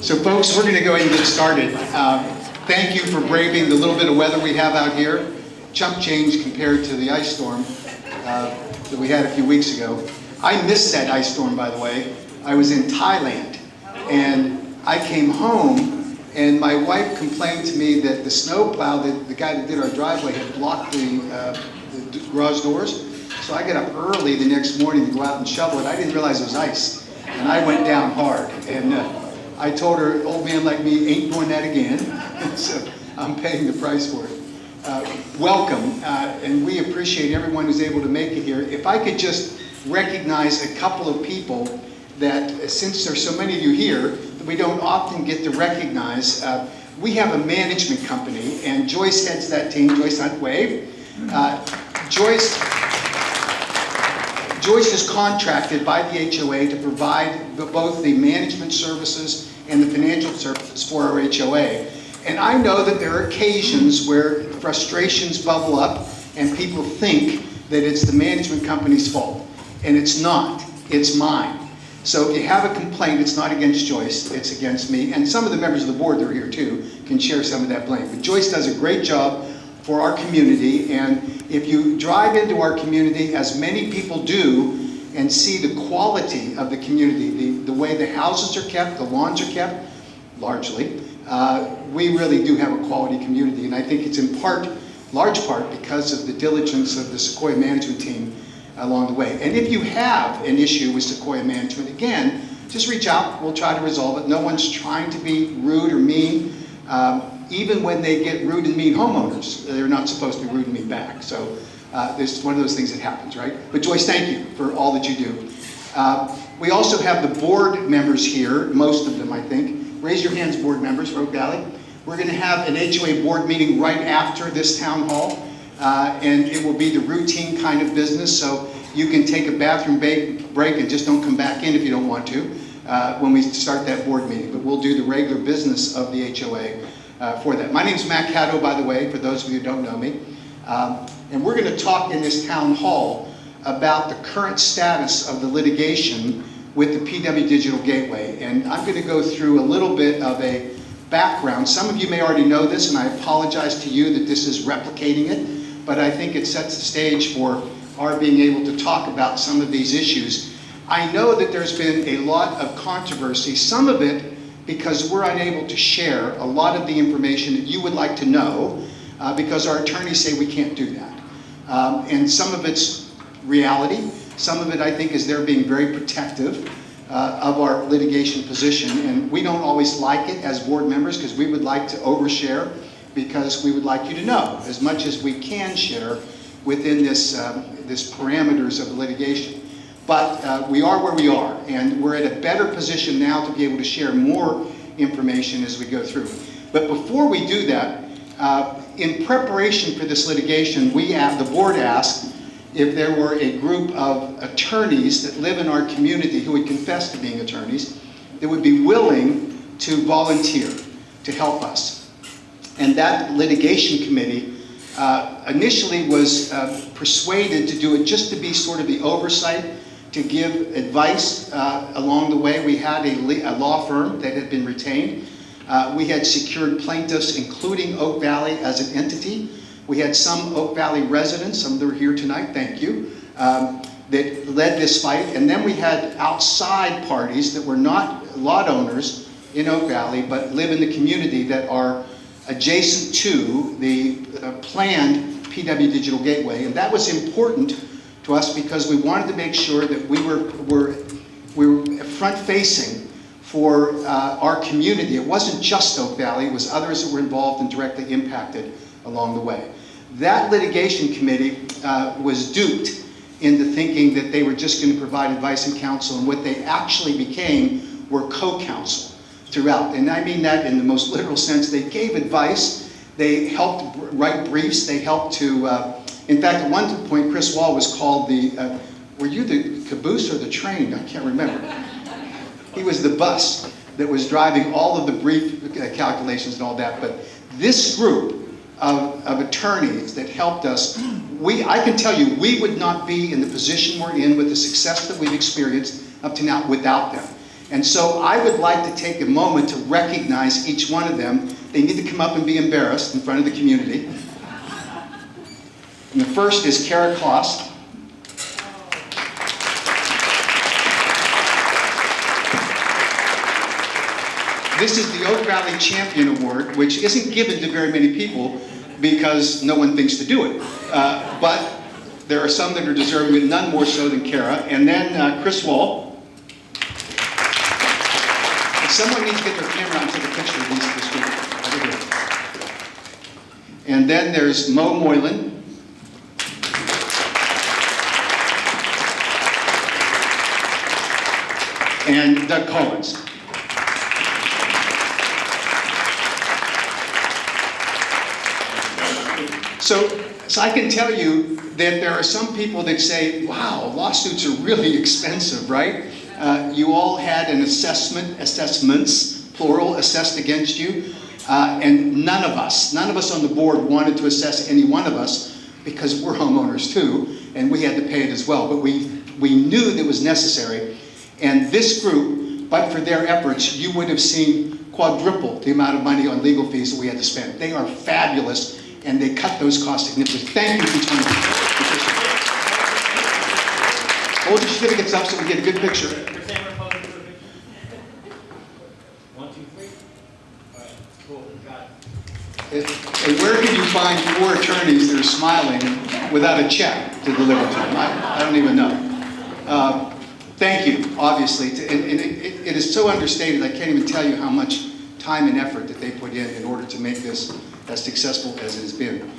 So folks, we're going to go ahead and get started. Thank you for braving the little bit of weather we have out here. Chump change compared to the ice storm that we had a few weeks ago. I missed that ice storm, by the way. I was in Thailand, and I came home, and my wife complained to me that the snowplow, the guy that did our driveway, had blocked the garage doors. So I got up early the next morning to go out and shovel it. I didn't realize it was ice, and I went down hard. And I told her, old man like me ain't doing that again. So I'm paying the price for it. Welcome, and we appreciate everyone who's able to make it here. If I could just recognize a couple of people that, since there's so many of you here, that we don't often get to recognize. We have a management company, and Joyce heads that team. Joyce, Hunt, wave. Joyce is contracted by the HOA to provide both the management services and the financial services for our HOA. And I know that there are occasions where frustrations bubble up and people think that it's the management company's fault. And it's not. It's mine. So if you have a complaint, it's not against Joyce, it's against me. And some of the members of the board that are here too can share some of that blame. But Joyce does a great job for our community, and if you drive into our community, as many people do, and see the quality of the community, the way the houses are kept, the lawns are kept, largely, we really do have a quality community. And I think it's in part, large part, because of the diligence of the Sequoia management team along the way. And if you have an issue with Sequoia management, again, just reach out, we'll try to resolve it. No one's trying to be rude or mean. Even when they get rude and mean homeowners, they're not supposed to be rude and mean back. So this is one of those things that happens, right? But Joyce, thank you for all that you do. We also have the board members here, most of them, I think. Raise your hands, board members for Oak Valley. We're going to have an HOA board meeting right after this town hall, and it will be the routine kind of business, so you can take a bathroom break and just don't come back in if you don't want to when we start that board meeting. But we'll do the regular business of the HOA for that. My name's Matt Caddo, by the way, for those of you who don't know me. And we're going to talk in this town hall about the current status of the litigation with the PW Digital Gateway. And I'm going to go through a little bit of a background. Some of you may already know this, and I apologize to you that this is replicating it, but I think it sets the stage for our being able to talk about some of these issues. I know that there's been a lot of controversy, some of it because we're unable to share a lot of the information that you would like to know because our attorneys say we can't do that. And some of it's reality. Some of it, I think, is they're being very protective of our litigation position. And we don't always like it as board members because we would like to overshare because we would like you to know as much as we can share within this parameters of the litigation. But we are where we are, and we're at a better position now to be able to share more information as we go through. But before we do that, in preparation for this litigation, the board asked if there were a group of attorneys that live in our community who would confess to being attorneys that would be willing to volunteer to help us. And that litigation committee initially was persuaded to do it just to be sort of the oversight, to give advice along the way. We had a law firm that had been retained. We had secured plaintiffs, including Oak Valley as an entity. We had some Oak Valley residents, some that are here tonight, thank you, that led this fight. And then we had outside parties that were not lot owners in Oak Valley, but live in the community that are adjacent to the planned PW Digital Gateway. And that was important to us because we wanted to make sure that we were front-facing for our community. It wasn't just Oak Valley, it was others that were involved and directly impacted along the way. That litigation committee was duped into thinking that they were just going to provide advice and counsel, and what they actually became were co-counsel throughout. And I mean that in the most literal sense. They gave advice, they helped write briefs, they helped to, in fact, at one point, Chris Wall was called the, were you the caboose or the train? I can't remember. He was the bus that was driving all of the brief calculations and all that. But this group of attorneys that helped us, I can tell you, we would not be in the position we're in with the success that we've experienced up to now without them. And so I would like to take a moment to recognize each one of them. They need to come up and be embarrassed in front of the community. And the first is Kara Kloss. This is the Oak Valley Champion Award, which isn't given to very many people because no one thinks to do it. But there are some that are deserving, but none more so than Kara. And then Chris Wall. If someone needs to get their camera and take a picture of these this week, over here. And then there's Mo Moylan. And Doug Collins. So I can tell you that there are some people that say, wow, lawsuits are really expensive, right? You all had an assessments, plural, assessed against you. And none of us on the board wanted to assess any one of us because we're homeowners too, and we had to pay it as well. But we knew that it was necessary. And this group, but for their efforts, you would have seen quadruple the amount of money on legal fees that we had to spend. They are fabulous, and they cut those costs significantly. Thank you for each one of you. Hold your certificates up so we get a good picture. 1, 2, 3. All right, cool, got it. And where can you find 4 attorneys that are smiling without a check to deliver to them? I don't even know. Thank you, obviously. And it is so understated, I can't even tell you how much time and effort that they put in order to make this as successful as it has been.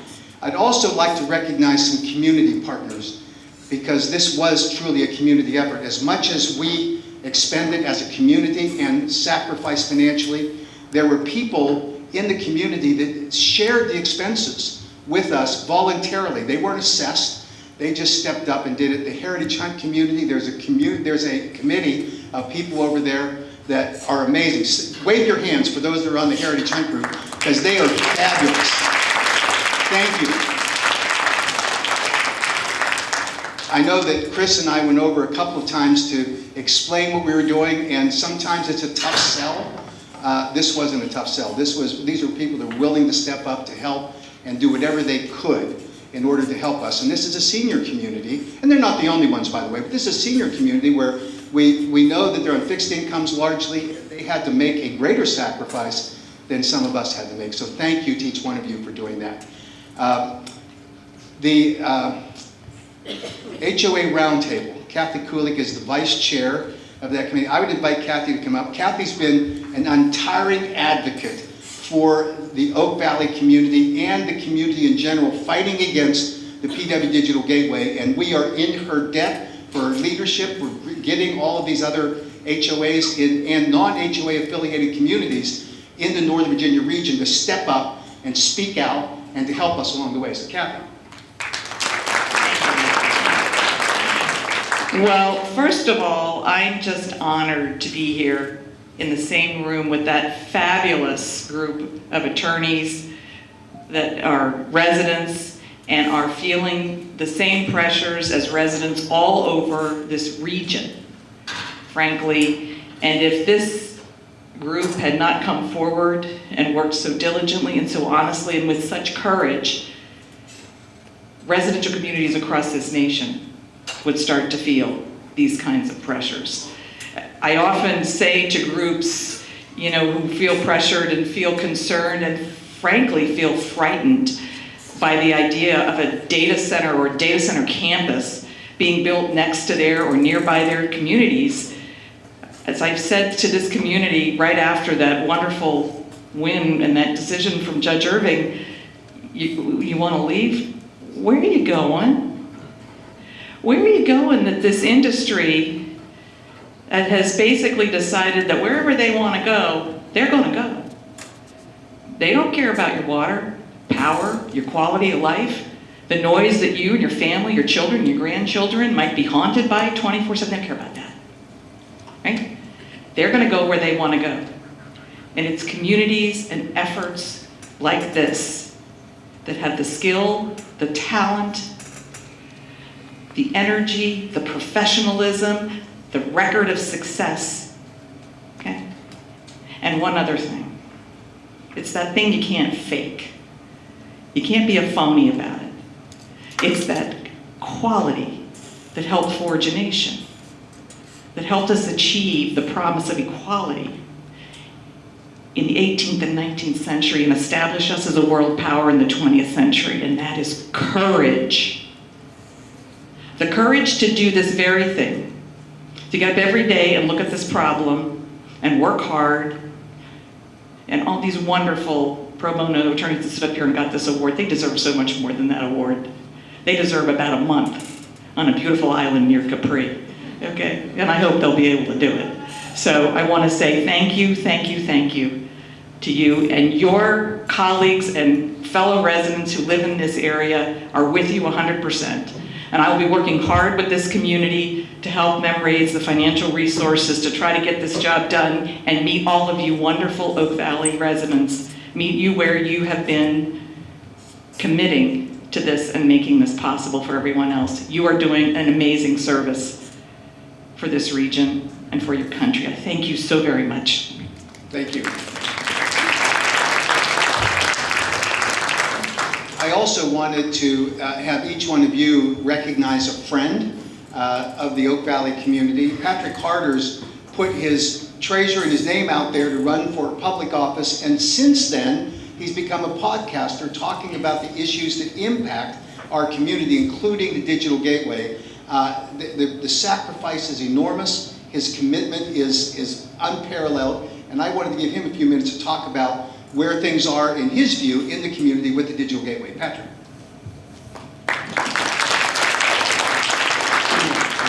I'd also like to recognize some community partners, because this was truly a community effort. As much as we expended as a community and sacrificed financially, there were people in the community that shared the expenses with us voluntarily. They weren't assessed. They just stepped up and did it. The Heritage Hunt community, there's a committee of people over there that are amazing. Wave your hands for those that are on the Heritage Hunt group, because they are fabulous. Thank you. I know that Chris and I went over a couple of times to explain what we were doing, and sometimes it's a tough sell. This wasn't a tough sell. These were people that were willing to step up to help and do whatever they could in order to help us. And this is a senior community, and they're not the only ones, by the way, but this is a senior community where we know that they're on fixed incomes largely. They had to make a greater sacrifice than some of us had to make. So thank you to each one of you for doing that. The HOA Roundtable. Kathy Kulik is the vice chair of that committee. I would invite Kathy to come up. Kathy's been an untiring advocate for the Oak Valley community and the community in general, fighting against the PW Digital Gateway, and we are in her debt for her leadership. We're getting all of these other HOAs and non-HOA affiliated communities in the Northern Virginia region to step up and speak out and to help us along the way. So Kathy. Well, first of all, I'm just honored to be here in the same room with that fabulous group of attorneys that are residents and are feeling the same pressures as residents all over this region, frankly. And if this group had not come forward and worked so diligently and so honestly and with such courage, residential communities across this nation would start to feel these kinds of pressures. I often say to groups, you know, who feel pressured and feel concerned and frankly feel frightened by the idea of a data center or data center campus being built next to their or nearby their communities. As I've said to this community right after that wonderful win and that decision from Judge Irving, you want to leave? Where are you going? Where are you going that this industry has basically decided that wherever they want to go, they're going to go? They don't care about your water, power, your quality of life, the noise that you and your family, your children, your grandchildren might be haunted by 24/7. They don't care about that, right? They're going to go where they want to go. And it's communities and efforts like this that have the skill, the talent, the energy, the professionalism, the record of success And one other thing. It's that thing you can't fake. You can't be a phony about it. It's that quality that helped forge a nation, that helped us achieve the promise of equality in the 18th and 19th century and establish us as a world power in the 20th century, and that is courage. The courage to do this very thing, to get up every day and look at this problem and work hard, and all these wonderful pro bono attorneys that stood up here and got this award, they deserve so much more than that award. They deserve about a month on a beautiful island near Capri, okay? And I hope they'll be able to do it. So I want to say thank you, thank you, thank you to you, and your colleagues and fellow residents who live in this area are with you 100%. And I will be working hard with this community to help them raise the financial resources to try to get this job done and meet all of you wonderful Oak Valley residents, meet you where you have been committing to this and making this possible for everyone else. You are doing an amazing service for this region and for your country. I thank you so very much. Thank you. I also wanted to have each one of you recognize a friend of the Oak Valley community. Patrick Harder's put his treasure and his name out there to run for public office, and since then, he's become a podcaster talking about the issues that impact our community, including the digital gateway. The sacrifice is enormous. His commitment is unparalleled, and I wanted to give him a few minutes to talk about where things are, in his view, in the community with the digital gateway. Patrick.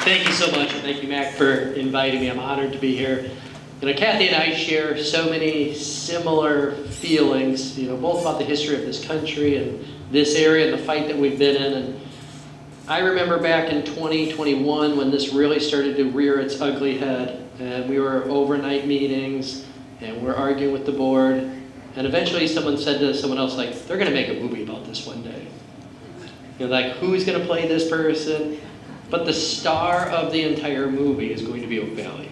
Thank you so much, and thank you, Mac, for inviting me. I'm honored to be here. You know, Kathy and I share so many similar feelings, you know, both about the history of this country and this area and the fight that we've been in. And I remember back in 2021 when this really started to rear its ugly head, and we were overnight meetings, and we're arguing with the board, and eventually someone said to someone else, like, they're going to make a movie about this one day. You know, like, who's going to play this person? But the star of the entire movie is going to be Oak Valley.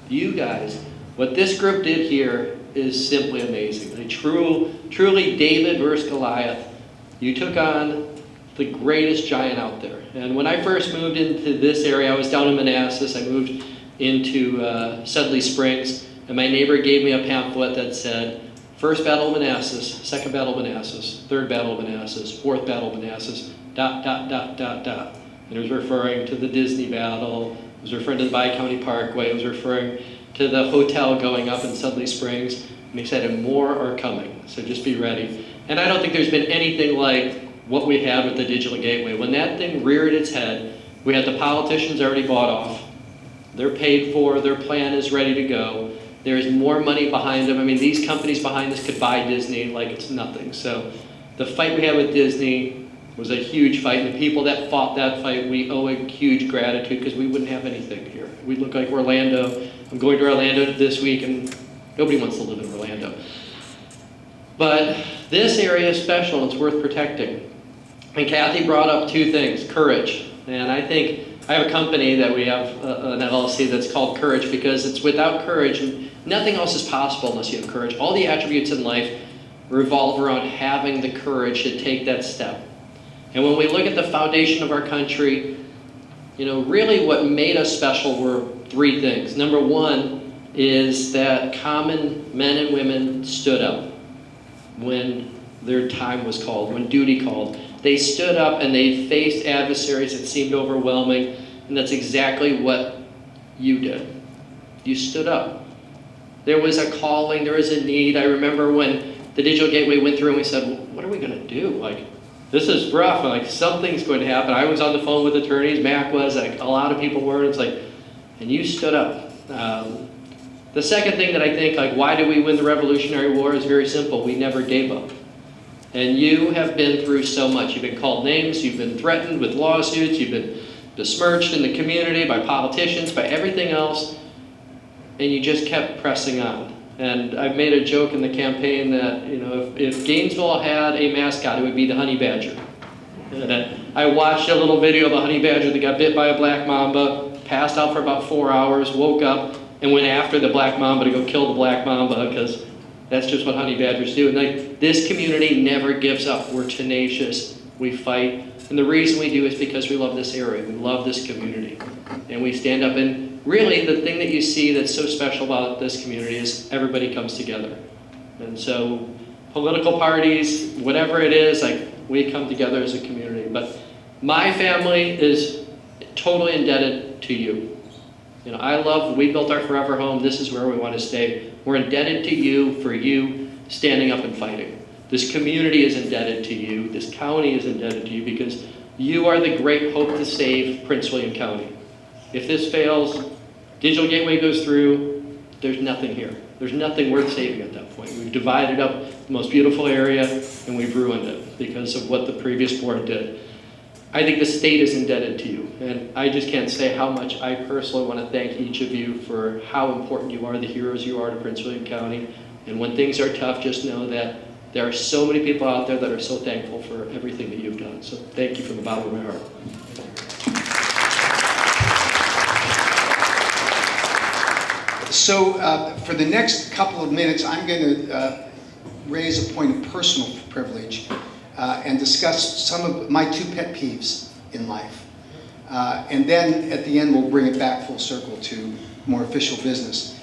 You guys, what this group did here is simply amazing. Like, truly David versus Goliath. You took on the greatest giant out there. And when I first moved into this area, I was down in Manassas. I moved into Sudley Springs, and my neighbor gave me a pamphlet that said, First Battle of Manassas, Second Battle of Manassas, Third Battle of Manassas, Fourth Battle of Manassas, ... And it was referring to the Disney battle, it was referring to the Bi-County Parkway, it was referring to the hotel going up in Sudley Springs. And he said, and more are coming, so just be ready. And I don't think there's been anything like what we had with the digital gateway. When that thing reared its head, we had the politicians already bought off. They're paid for, their plan is ready to go. There's more money behind them. I mean, these companies behind this could buy Disney like it's nothing. So the fight we had with Disney was a huge fight, and the people that fought that fight, we owe a huge gratitude because we wouldn't have anything here. We'd look like Orlando. I'm going to Orlando this week, and nobody wants to live in Orlando. But this area is special, and it's worth protecting. And Kathy brought up two things, courage. And I think I have a company that we have, an LLC that's called Courage, because it's without courage, nothing else is possible unless you have courage. All the attributes in life revolve around having the courage to take that step. And when we look at the foundation of our country, you know, really what made us special were three things. Number one is that common men and women stood up when their time was called, when duty called. They stood up and they faced adversaries that seemed overwhelming, and that's exactly what you did. You stood up. There was a calling, there was a need. I remember when the Digital Gateway went through and we said, well, what are we going to do? Like, this is rough, like something's going to happen. I was on the phone with attorneys, Mac was, like a lot of people were, and it's like, and you stood up. The second thing that I think, like, why did we win the Revolutionary War is very simple. We never gave up. And you have been through so much. You've been called names, you've been threatened with lawsuits, you've been besmirched in the community by politicians, by everything else, and you just kept pressing on. And I've made a joke in the campaign that, you know, if Gainesville had a mascot, it would be the honey badger. And I watched a little video of a honey badger that got bit by a black mamba, passed out for about 4 hours, woke up, and went after the black mamba to go kill the black mamba, because that's just what honey badgers do. And this community never gives up. We're tenacious, we fight, and the reason we do is because we love this area, we love this community. And we stand up, and really the thing that you see that's so special about this community is everybody comes together. And so political parties, whatever it is, like, we come together as a community. But my family is totally indebted to you. You know, we built our forever home. This is where we want to stay. We're indebted to you for you standing up and fighting. This community is indebted to you. This county is indebted to you because you are the great hope to save Prince William County. If this fails, Digital Gateway goes through, there's nothing here. There's nothing worth saving at that point. We've divided up the most beautiful area and we've ruined it because of what the previous board did. I think the state is indebted to you, and I just can't say how much I personally want to thank each of you for how important you are, the heroes you are to Prince William County. And when things are tough, just know that there are so many people out there that are so thankful for everything that you've done. So thank you from the bottom of my heart. So for the next couple of minutes, I'm going to raise a point of personal privilege and discuss some of my two pet peeves in life. And then at the end, we'll bring it back full circle to more official business.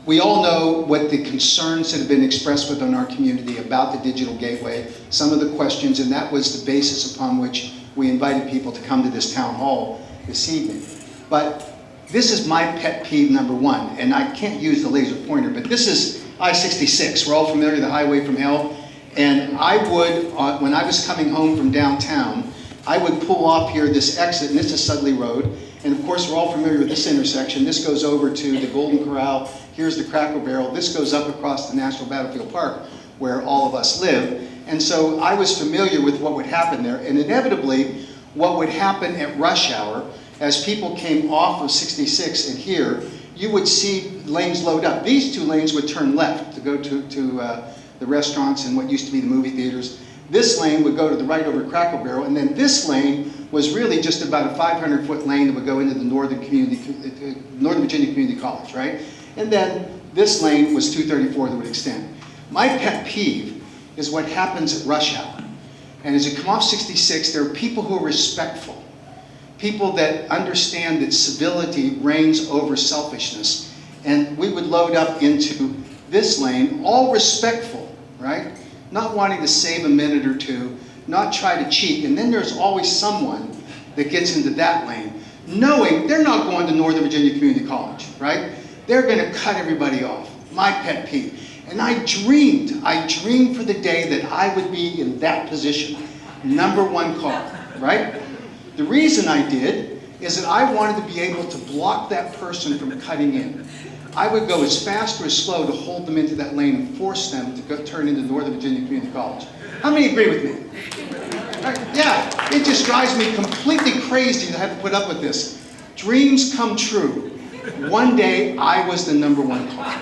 We all know what the concerns that have been expressed within our community about the digital gateway, some of the questions, and that was the basis upon which we invited people to come to this town hall this evening. But this is my pet peeve number one, and I can't use the laser pointer, but this is I-66. We're all familiar with the highway from hell. And I would, when I was coming home from downtown, I would pull off here this exit, and this is Sudley Road. And of course, we're all familiar with this intersection. This goes over to the Golden Corral. Here's the Cracker Barrel. This goes up across the National Battlefield Park, where all of us live. And so I was familiar with what would happen there. And inevitably, what would happen at rush hour, as people came off of 66 and here, you would see lanes load up. These two lanes would turn left to go to the restaurants and what used to be the movie theaters. This lane would go to the right over Cracker Barrel, and then this lane was really just about a 500-foot lane that would go into the Northern Virginia Community College, right? And then this lane was 234 that would extend. My pet peeve is what happens at rush hour. And as you come off 66, there are people who are respectful, people that understand that civility reigns over selfishness. And we would load up into this lane, all respectful, right? Not wanting to save a minute or two, not try to cheat. And then there's always someone that gets into that lane, knowing they're not going to Northern Virginia Community College, right? They're going to cut everybody off. My pet peeve. And I dreamed for the day that I would be in that position, number one car, right? The reason I did is that I wanted to be able to block that person from cutting in. I would go as fast or as slow to hold them into that lane and force them to go turn into Northern Virginia Community College. How many agree with me? Right? Yeah, it just drives me completely crazy to have to put up with this. Dreams come true. One day, I was the number one car.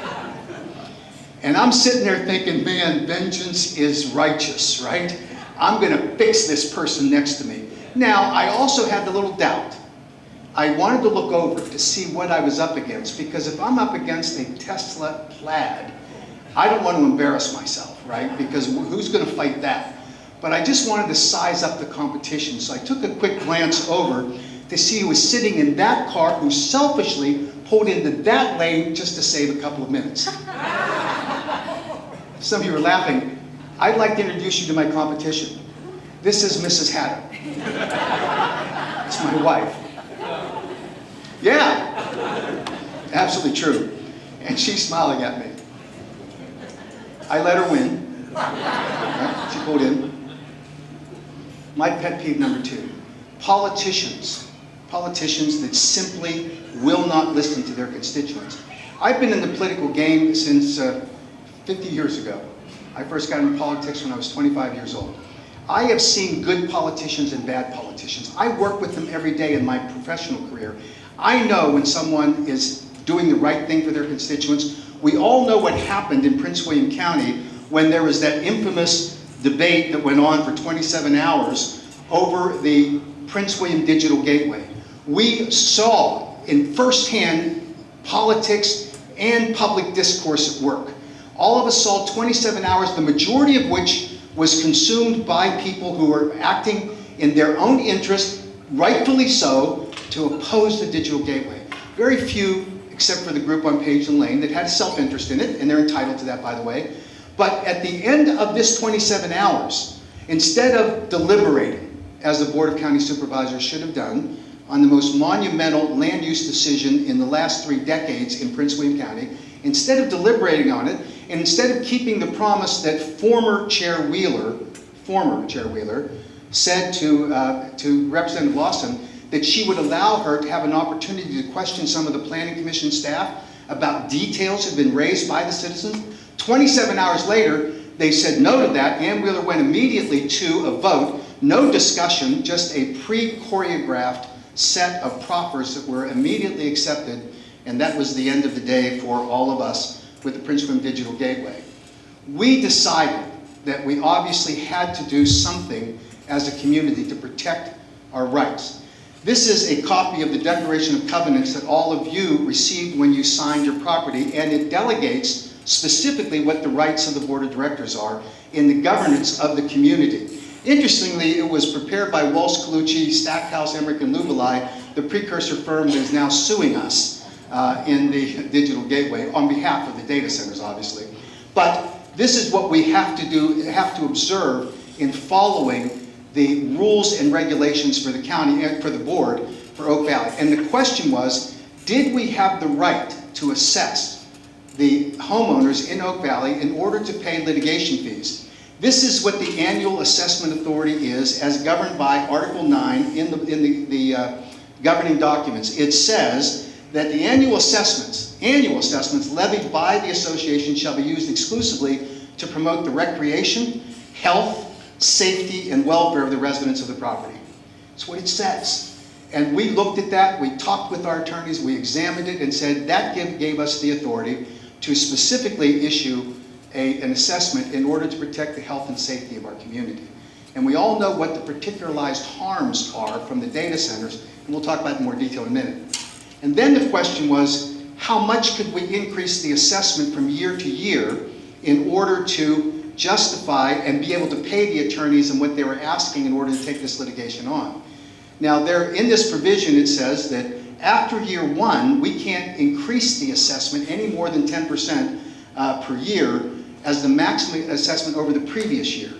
And I'm sitting there thinking, man, vengeance is righteous, right? I'm going to fix this person next to me. Now, I also had the little doubt. I wanted to look over to see what I was up against, because if I'm up against a Tesla Plaid, I don't want to embarrass myself, right? Because who's going to fight that? But I just wanted to size up the competition, so I took a quick glance over to see who was sitting in that car who selfishly pulled into that lane just to save a couple of minutes. Some of you are laughing. I'd like to introduce you to my competition. This is Mrs. Hatter. It's my wife. Yeah, absolutely true. And she's smiling at me. I let her win. Right? She pulled in. My pet peeve number two, politicians. Politicians that simply will not listen to their constituents. I've been in the political game since 50 years ago. I first got into politics when I was 25 years old. I have seen good politicians and bad politicians. I work with them every day in my professional career. I know when someone is doing the right thing for their constituents. We all know what happened in Prince William County when there was that infamous debate that went on for 27 hours over the Prince William Digital Gateway. We saw in firsthand politics, and public discourse at work. All of us saw 27 hours, the majority of which was consumed by people who were acting in their own interest, rightfully so, to oppose the digital gateway. Very few, except for the group on Page and Lane, that had self-interest in it, and they're entitled to that, by the way. But at the end of this 27 hours, instead of deliberating, as the Board of County Supervisors should have done, on the most monumental land use decision in the last 3 decades in Prince William County, instead of deliberating on it, and instead of keeping the promise that former Chair Wheeler said to Representative Lawson that she would allow her to have an opportunity to question some of the Planning Commission staff about details that had been raised by the citizens. 27 hours later, they said no to that. Ann Wheeler went immediately to a vote, no discussion, just a pre-choreographed set of proffers that were immediately accepted, and that was the end of the day for all of us with the Prince William Digital Gateway. We decided that we obviously had to do something as a community to protect our rights. This is a copy of the Declaration of Covenants that all of you received when you signed your property, and it delegates specifically what the rights of the Board of Directors are in the governance of the community. Interestingly, it was prepared by Walsh, Colucci, Stackhouse, Emmerich, and Lubelai, the precursor firm that is now suing us in the Digital Gateway on behalf of the data centers, obviously. But this is what we have to do, have to observe in following the rules and regulations for the county and for the board for Oak Valley. And the question was, did we have the right to assess the homeowners in Oak Valley in order to pay litigation fees? This is what the annual assessment authority is, as governed by Article 9 in the governing documents. It says that the annual assessments levied by the association shall be used exclusively to promote the recreation, health, safety, and welfare of the residents of the property. That's what it says. And we looked at that, we talked with our attorneys, we examined it, and said that gave us the authority to specifically issue an assessment in order to protect the health and safety of our community. And we all know what the particularized harms are from the data centers, and we'll talk about it in more detail in a minute. And then the question was, how much could we increase the assessment from year to year in order to justify and be able to pay the attorneys and what they were asking in order to take this litigation on? Now, in this provision, it says that after year 1, we can't increase the assessment any more than 10% per year as the maximum assessment over the previous year.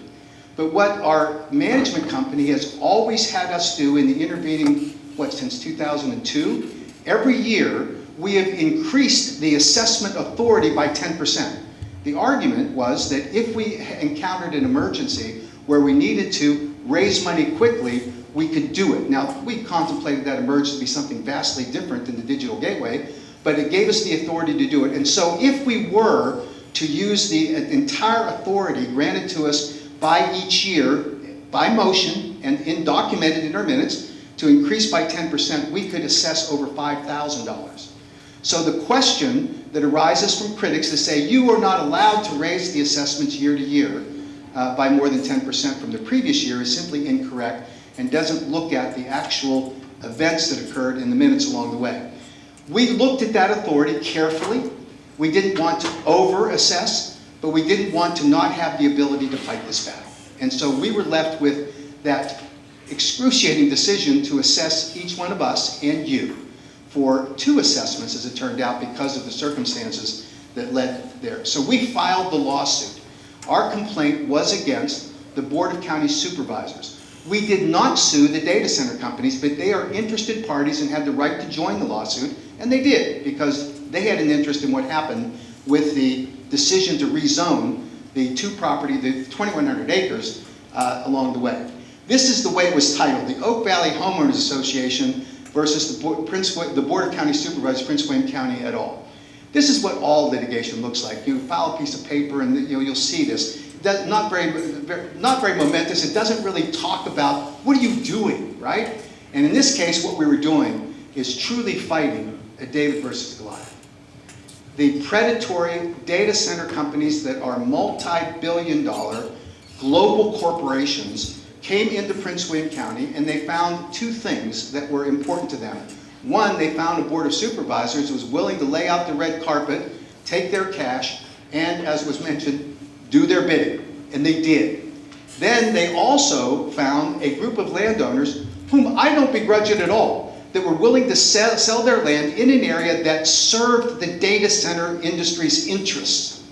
But what our management company has always had us do in the intervening, since 2002, every year we have increased the assessment authority by 10%. The argument was that if we encountered an emergency where we needed to raise money quickly, we could do it. Now, we contemplated that emergency to be something vastly different than the Digital Gateway, but it gave us the authority to do it. And so if we were to use the entire authority granted to us by each year, by motion, and documented in our minutes, to increase by 10%, we could assess over $5,000. So the question that arises from critics to say you are not allowed to raise the assessments year to year by more than 10% from the previous year is simply incorrect and doesn't look at the actual events that occurred in the minutes along the way. We looked at that authority carefully. We didn't want to over-assess, but we didn't want to not have the ability to fight this battle. And so we were left with that excruciating decision to assess each one of us and you for 2 assessments, as it turned out, because of the circumstances that led there. So we filed the lawsuit. Our complaint was against the Board of County Supervisors. We did not sue the data center companies, but they are interested parties and had the right to join the lawsuit, and they did, because they had an interest in what happened with the decision to rezone the 2 property, the 2,100 acres, along the way. This is the way it was titled, the Oak Valley Homeowners Association versus the Board of County Supervisors, Prince William County et al. This is what all litigation looks like. You file a piece of paper and you'll see this. Not very momentous. It doesn't really talk about what are you doing, right? And in this case, what we were doing is truly fighting a David versus Goliath. The predatory data center companies that are multi-billion-dollar global corporations came into Prince William County and they found 2 things that were important to them. One, they found a board of supervisors who was willing to lay out the red carpet, take their cash, and, as was mentioned, do their bidding. And they did. Then they also found a group of landowners whom I don't begrudge it at all, that were willing to sell their land in an area that served the data center industry's interests.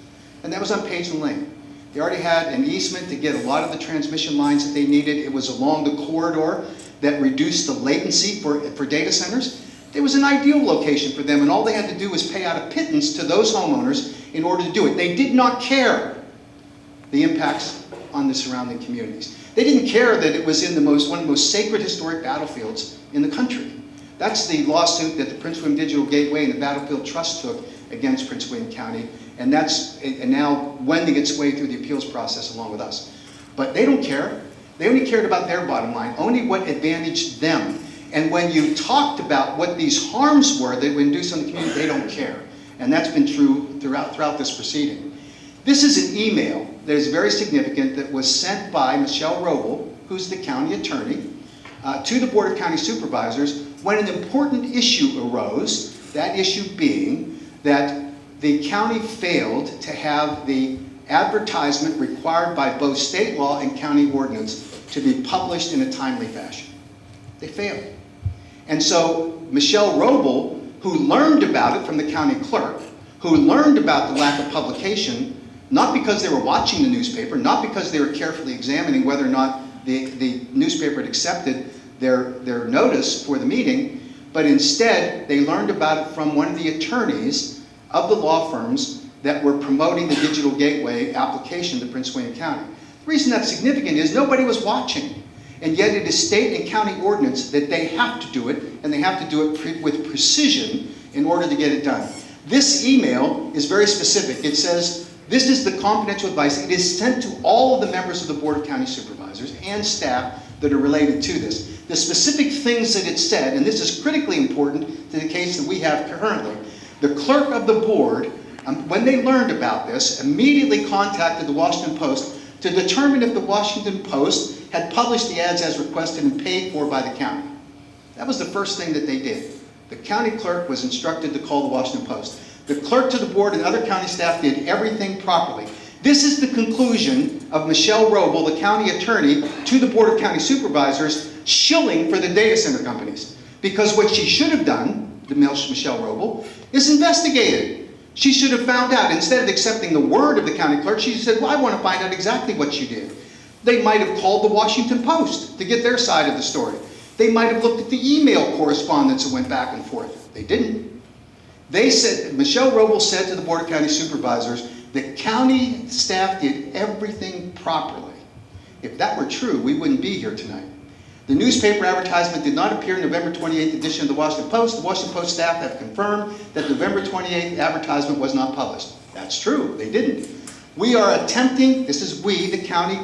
And that was on Page and Lane. They already had an easement to get a lot of the transmission lines that they needed. It was along the corridor that reduced the latency for data centers. It was an ideal location for them, and all they had to do was pay out a pittance to those homeowners in order to do it. They did not care the impacts on the surrounding communities. They didn't care that it was in one of the most sacred historic battlefields in the country. That's the lawsuit that the Prince William Digital Gateway and the Battlefield Trust took against Prince William County, and now wending its way through the appeals process along with us. But they don't care. They only cared about their bottom line, only what advantaged them. And when you talked about what these harms were that would induce on the community, they don't care. And that's been true throughout this proceeding. This is an email that is very significant that was sent by Michelle Roble, who's the county attorney, to the Board of County Supervisors when an important issue arose, that issue being that the county failed to have the advertisement required by both state law and county ordinance to be published in a timely fashion. They failed. And so Michelle Roble, who learned about it from the county clerk, who learned about the lack of publication, not because they were watching the newspaper, not because they were carefully examining whether or not the newspaper had accepted their notice for the meeting, but instead they learned about it from one of the attorneys of the law firms that were promoting the Digital Gateway application to Prince William County. The reason that's significant is nobody was watching, and yet it is state and county ordinance that they have to do it, and they have to do it with precision in order to get it done. This email is very specific. It says, this is the confidential advice. It is sent to all of the members of the Board of County Supervisors and staff that are related to this. The specific things that it said, and this is critically important to the case that we have currently, the clerk of the board, when they learned about this, immediately contacted the Washington Post to determine if the Washington Post had published the ads as requested and paid for by the county. That was the first thing that they did. The county clerk was instructed to call the Washington Post. The clerk to the board and other county staff did everything properly. This is the conclusion of Michelle Roble, the county attorney, to the Board of County Supervisors, shilling for the data center companies. Because what she should have done, Michelle Roble, is investigated. She should have found out. Instead of accepting the word of the county clerk, she said, well, I want to find out exactly what you did. They might have called the Washington Post to get their side of the story. They might have looked at the email correspondence that went back and forth. They didn't. They said, Michelle Roble said to the Board of County Supervisors, the county staff did everything properly. If that were true, we wouldn't be here tonight. The newspaper advertisement did not appear in November 28th edition of the Washington Post. The Washington Post staff have confirmed that the November 28th advertisement was not published. That's true, they didn't. We are attempting, this is we, the county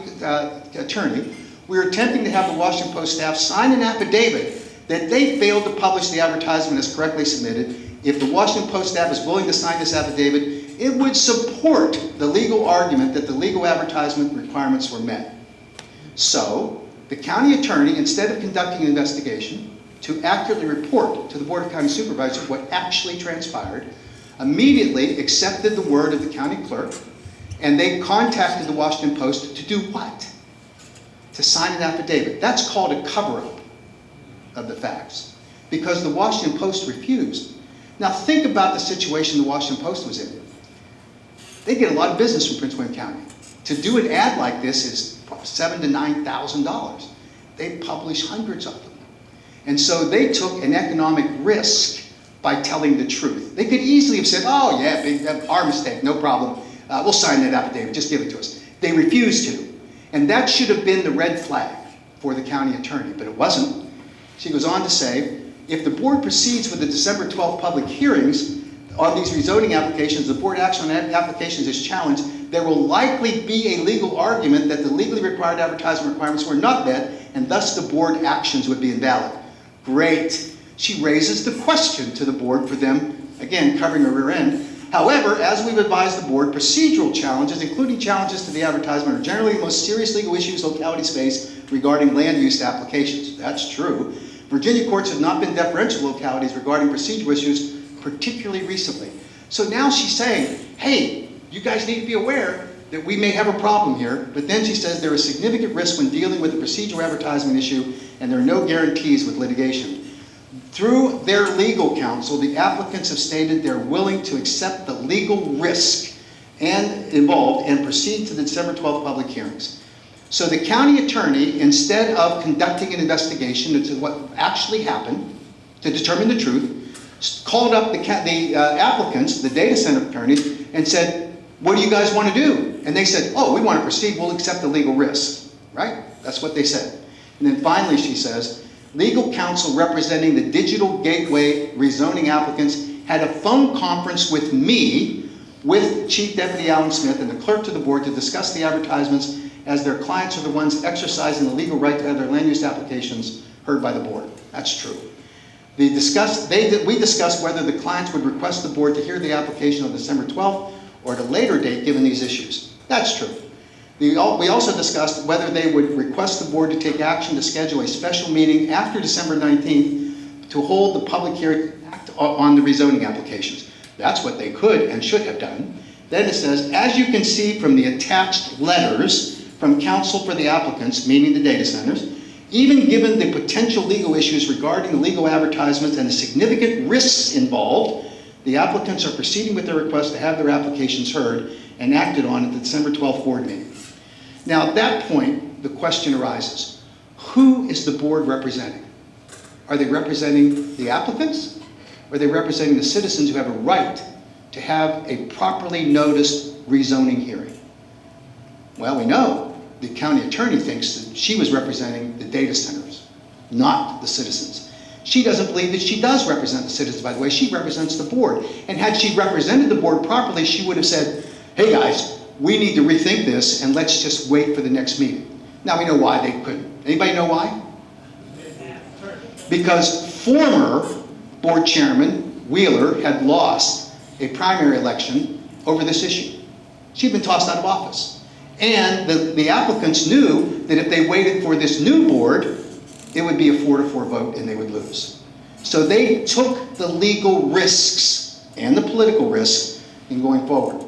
attorney, we are attempting to have the Washington Post staff sign an affidavit that they failed to publish the advertisement as correctly submitted. If the Washington Post staff is willing to sign this affidavit, it would support the legal argument that the legal advertisement requirements were met. So, the county attorney, instead of conducting an investigation to accurately report to the Board of County Supervisors what actually transpired, immediately accepted the word of the county clerk, and they contacted the Washington Post to do what? To sign an affidavit. That's called a cover-up of the facts, because the Washington Post refused. Now think about the situation the Washington Post was in. They get a lot of business from Prince William County. To do an ad like this is $7,000 to $9,000. They publish hundreds of them. And so they took an economic risk by telling the truth. They could easily have said, oh yeah, our mistake, no problem. We'll sign that affidavit, just give it to us. They refused to. And that should have been the red flag for the county attorney, but it wasn't. She goes on to say, if the board proceeds with the December 12th public hearings on these rezoning applications, the board action on applications is challenged, there will likely be a legal argument that the legally required advertisement requirements were not met, and thus the board actions would be invalid. Great. She raises the question to the board for them, again, covering her rear end. However, as we've advised the board, procedural challenges, including challenges to the advertisement, are generally the most serious legal issues localities face regarding land use applications. That's true. Virginia courts have not been deferential to localities regarding procedural issues, particularly recently. So now she's saying, hey, you guys need to be aware that we may have a problem here, but then she says there is significant risk when dealing with the procedural advertisement issue, and there are no guarantees with litigation. Through their legal counsel, the applicants have stated they're willing to accept the legal risk and involved and proceed to the December 12th public hearings. So the county attorney, instead of conducting an investigation into what actually happened to determine the truth, called up the applicants, the data center attorneys, and said, what do you guys want to do? And they said, oh, we want to proceed, we'll accept the legal risks, right? That's what they said. And then finally she says, legal counsel representing the digital gateway rezoning applicants had a phone conference with me, with Chief Deputy Alan Smith and the clerk to the board to discuss the advertisements, as their clients are the ones exercising the legal right to have their land use applications heard by the board. That's true. We discussed whether the clients would request the board to hear the application on December 12th or at a later date given these issues. That's true. We also discussed whether they would request the board to take action to schedule a special meeting after December 19th to hold the public hearing on the rezoning applications. That's what they could and should have done. Then it says, as you can see from the attached letters from counsel for the applicants, meaning the data centers, even given the potential legal issues regarding the legal advertisements and the significant risks involved, the applicants are proceeding with their request to have their applications heard and acted on at the December 12th board meeting. Now at that point, the question arises, who is the board representing? Are they representing the applicants? Or are they representing the citizens who have a right to have a properly noticed rezoning hearing? Well, we know the county attorney thinks that she was representing the data centers, not the citizens. She doesn't believe that she does represent the citizens, by the way. She represents the board. And had she represented the board properly, she would have said, hey guys, we need to rethink this and let's just wait for the next meeting. Now we know why they couldn't. Anybody know why? Because former board chairman Wheeler had lost a primary election over this issue. She'd been tossed out of office. And the applicants knew that if they waited for this new board, it would be a 4-4 vote and they would lose. So they took the legal risks and the political risks in going forward.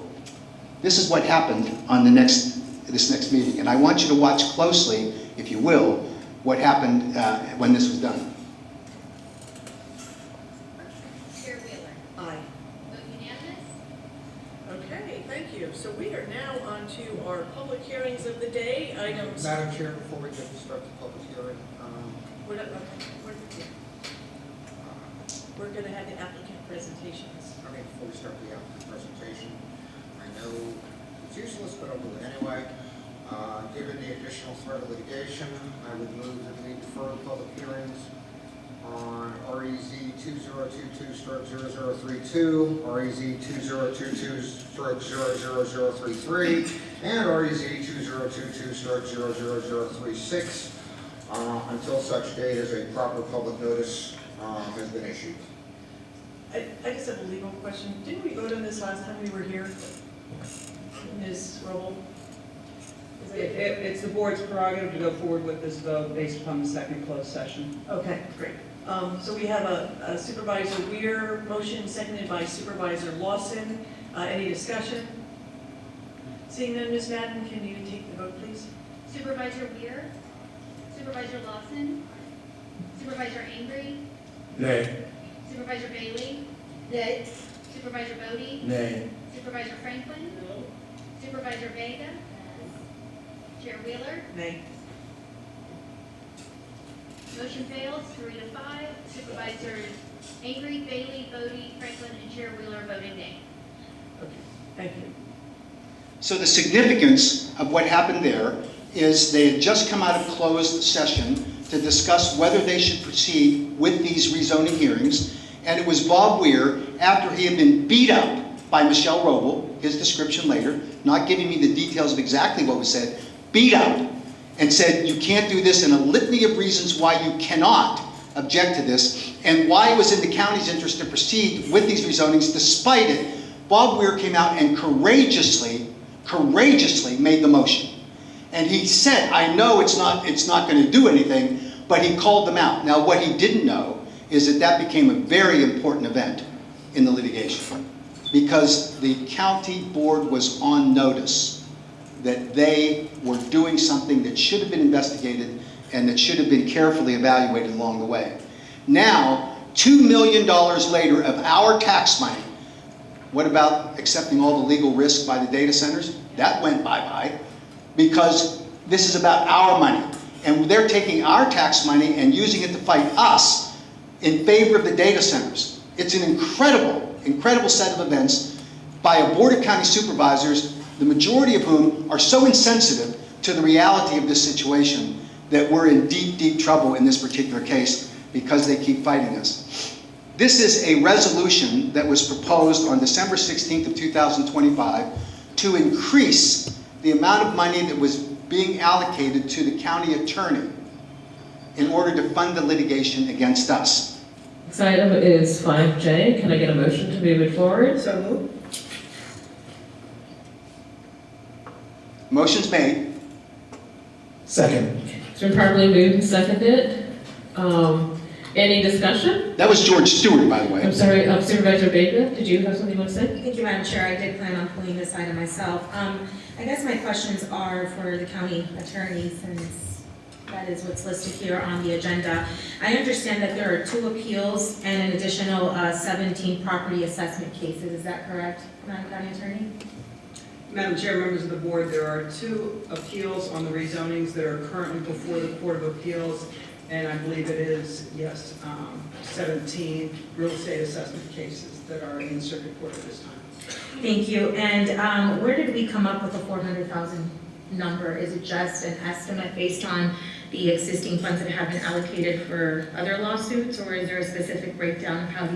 This is what happened on this next meeting. And I want you to watch closely, if you will, what happened when this was done. Chair Wheeler. Aye. Vote unanimous. Okay, thank you. So we are now on to our public hearings of the day, items. Madam Chair, before we get to start the public hearing, We're going to have the applicant presentations. before we start the applicant presentation, I know it's useless, but I'll do it anyway. Given the additional threat of litigation, I would move that we defer public hearings on REZ 2022-0032, REZ 2022-0033, and REZ 2022-0036 until such date as a proper public notice has been issued. I just have a legal question. Didn't we vote on this last time we were here? Ms. Roble? It's the board's prerogative to go forward with this vote based upon the second closed session. Okay, great. So we have a Supervisor Weir motion seconded by Supervisor Lawson. Any discussion? Seeing none, Ms. Madden, can you take the vote, please? Supervisor Weir. Supervisor Lawson. Supervisor Angry. Nay. Supervisor Bailey. Nay. Supervisor Bodie. Nay. Supervisor Franklin. No. Supervisor Vega. Chair Wheeler. Nay. Motion fails 3-5. Supervisors Angry, Bailey, Bodie, Franklin, and Chair Wheeler voting nay. Okay, thank you. So the significance of what happened there is they had just come out of closed session to discuss whether they should proceed with these rezoning hearings. And it was Bob Weir, after he had been beat up by Michelle Roble, his description later, not giving me the details of exactly what was said, beat up and said, you can't do this, and a litany of reasons why you cannot object to this, and why it was in the county's interest to proceed with these rezonings. Despite it, Bob Weir came out and courageously made the motion. And he said, I know it's not going to do anything, but he called them out. Now, what he didn't know is that that became a very important event in the litigation, because the county board was on notice that they were doing something that should have been investigated and that should have been carefully evaluated along the way. Now, $2 million later of our tax money, what about accepting all the legal risk by the data centers? That went bye-bye, because this is about our money. And they're taking our tax money and using it to fight us in favor of the data centers. It's an incredible set of events by a board of county supervisors, the majority of whom are so insensitive to the reality of this situation that we're in deep, deep trouble in this particular case because they keep fighting us. This is a resolution that was proposed on December 16th of 2025 to increase the amount of money that was being allocated to the county attorney in order to fund the litigation against us. This item is 5J. Can I get a motion to move it forward? So moved. Motion's made. Second. It's been properly moved and seconded. Any discussion? That was George Stewart, by the way. I'm sorry, Supervisor Vega, did you have something you want to say? Thank you, Madam Chair. I did plan on pulling this item myself. I guess my questions are for the county attorney, since that is what's listed here on the agenda. I understand that there are 2 appeals and an additional 17 property assessment cases. Is that correct, Madam County Attorney? Madam Chair, members of the board, there are 2 appeals on the rezonings that are currently before the Court of Appeals, and I believe it is, yes, 17 real estate assessment cases that are in circuit court at this time. Thank you. And where did we come up with the 400,000 number? Is it just an estimate based on the existing funds that have been allocated for other lawsuits, or is there a specific breakdown of how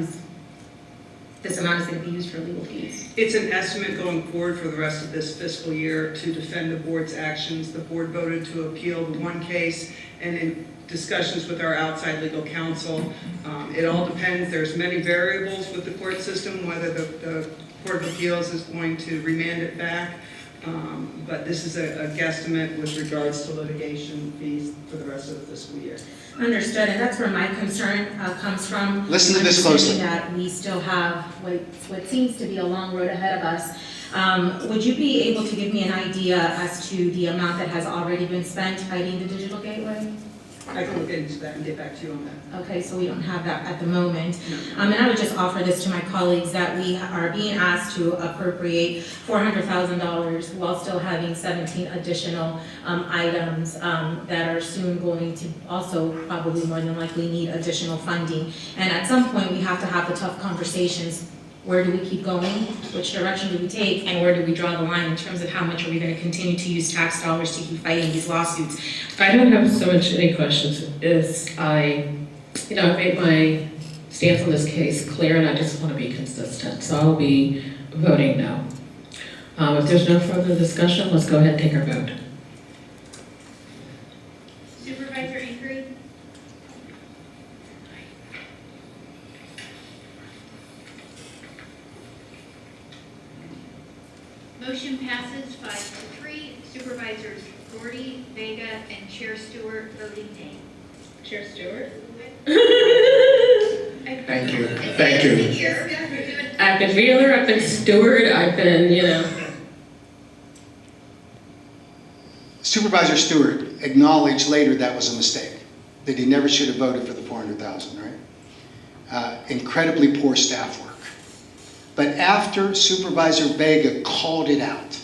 this amount is going to be used for legal fees? It's an estimate going forward for the rest of this fiscal year to defend the board's actions. The board voted to appeal the 1 case, and in discussions with our outside legal counsel, it all depends. There's many variables with the court system, whether the Court of Appeals is going to remand it back. But this is a guesstimate with regards to litigation fees for the rest of the fiscal year. Understood, and that's where my concern comes from. Listen to this closely. Understanding that we still have what seems to be a long road ahead of us. Would you be able to give me an idea as to the amount that has already been spent fighting the digital gateway? I can look into that and get back to you on that. Okay, so we don't have that at the moment. And I would just offer this to my colleagues, that we are being asked to appropriate $400,000 while still having 17 additional items that are soon going to also probably more than likely need additional funding. And at some point, we have to have the tough conversations. Where do we keep going? Which direction do we take? And where do we draw the line in terms of how much are we going to continue to use tax dollars to keep fighting these lawsuits? I don't have so much any questions. I've made my stance on this case clear, and I just want to be consistent. So I'll be voting no. If there's no further discussion, let's go ahead and take our vote. Supervisor Ingrid? Motion passes 5-3. Supervisors Gordy, Vega, and Chair Stewart voting nay. Chair Stewart? Thank you. Thank you. I've been Wheeler, I've been Stewart, I've been, Supervisor Stewart acknowledged later that was a mistake, that he never should have voted for the 400,000, right? Incredibly poor staff work. But after Supervisor Vega called it out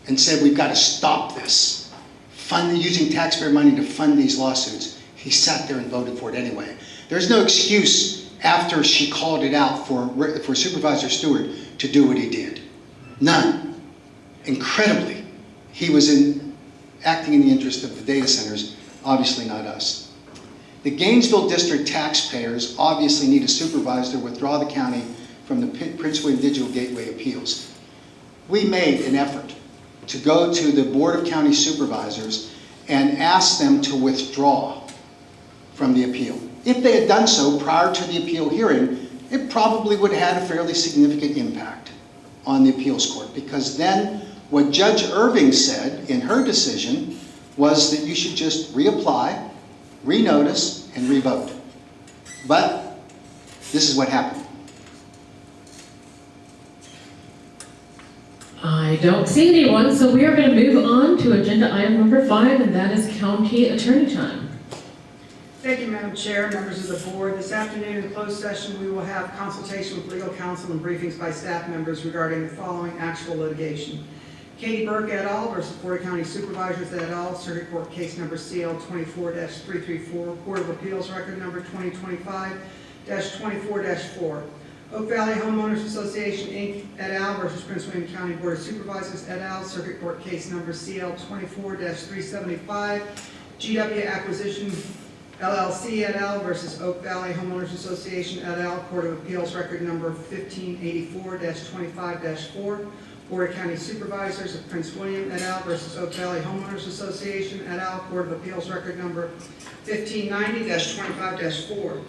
and said, we've got to stop this, using taxpayer money to fund these lawsuits, he sat there and voted for it anyway. There's no excuse after she called it out for Supervisor Stewart to do what he did. None. Incredibly, he was acting in the interest of the data centers, obviously not us. The Gainesville District taxpayers obviously need a supervisor to withdraw the county from the Prince William Digital Gateway appeals. We made an effort to go to the Board of County Supervisors and ask them to withdraw from the appeal. If they had done so prior to the appeal hearing, it probably would have had a fairly significant impact on the appeals court, because then what Judge Irving said in her decision was that you should just reapply renotice, and revote. But this is what happened. I don't see anyone, so we are going to move on to agenda item number 5, and that is county attorney time. Thank you, Madam Chair, members of the board. This afternoon in closed session, we will have consultation with legal counsel and briefings by staff members regarding the following actual litigation. Katie Burke et al. Versus Board of County Supervisors et al. Circuit Court Case Number CL 24-334, Court of Appeals Record Number 2025-24-4. Oak Valley Homeowners Association, Inc. et al. Versus Prince William County Board of Supervisors et al. Circuit Court Case Number CL 24-375, GW Acquisition LLC et al. Versus Oak Valley Homeowners Association et al. Court of Appeals Record Number 1584-25-4. Board of County Supervisors of Prince William et al. Versus Oak Valley Homeowners Association et al. Court of Appeals Record Number 1590-25-4.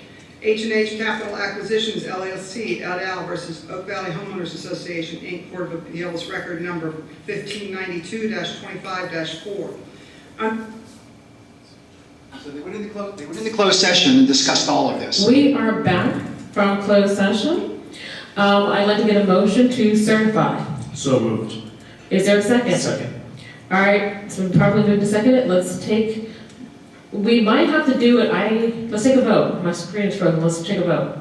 H&H Capital Acquisitions LLC et al. Versus Oak Valley Homeowners Association, Inc. Court of Appeals Record Number 1592-25-4. So they went into closed session and discussed all of this. We are back from closed session. I'd like to get a motion to certify. So moved. Is there a second? Second. All right, so we probably moved to second it. We might have to do it, let's take a vote. My screen is frozen, let's take a vote.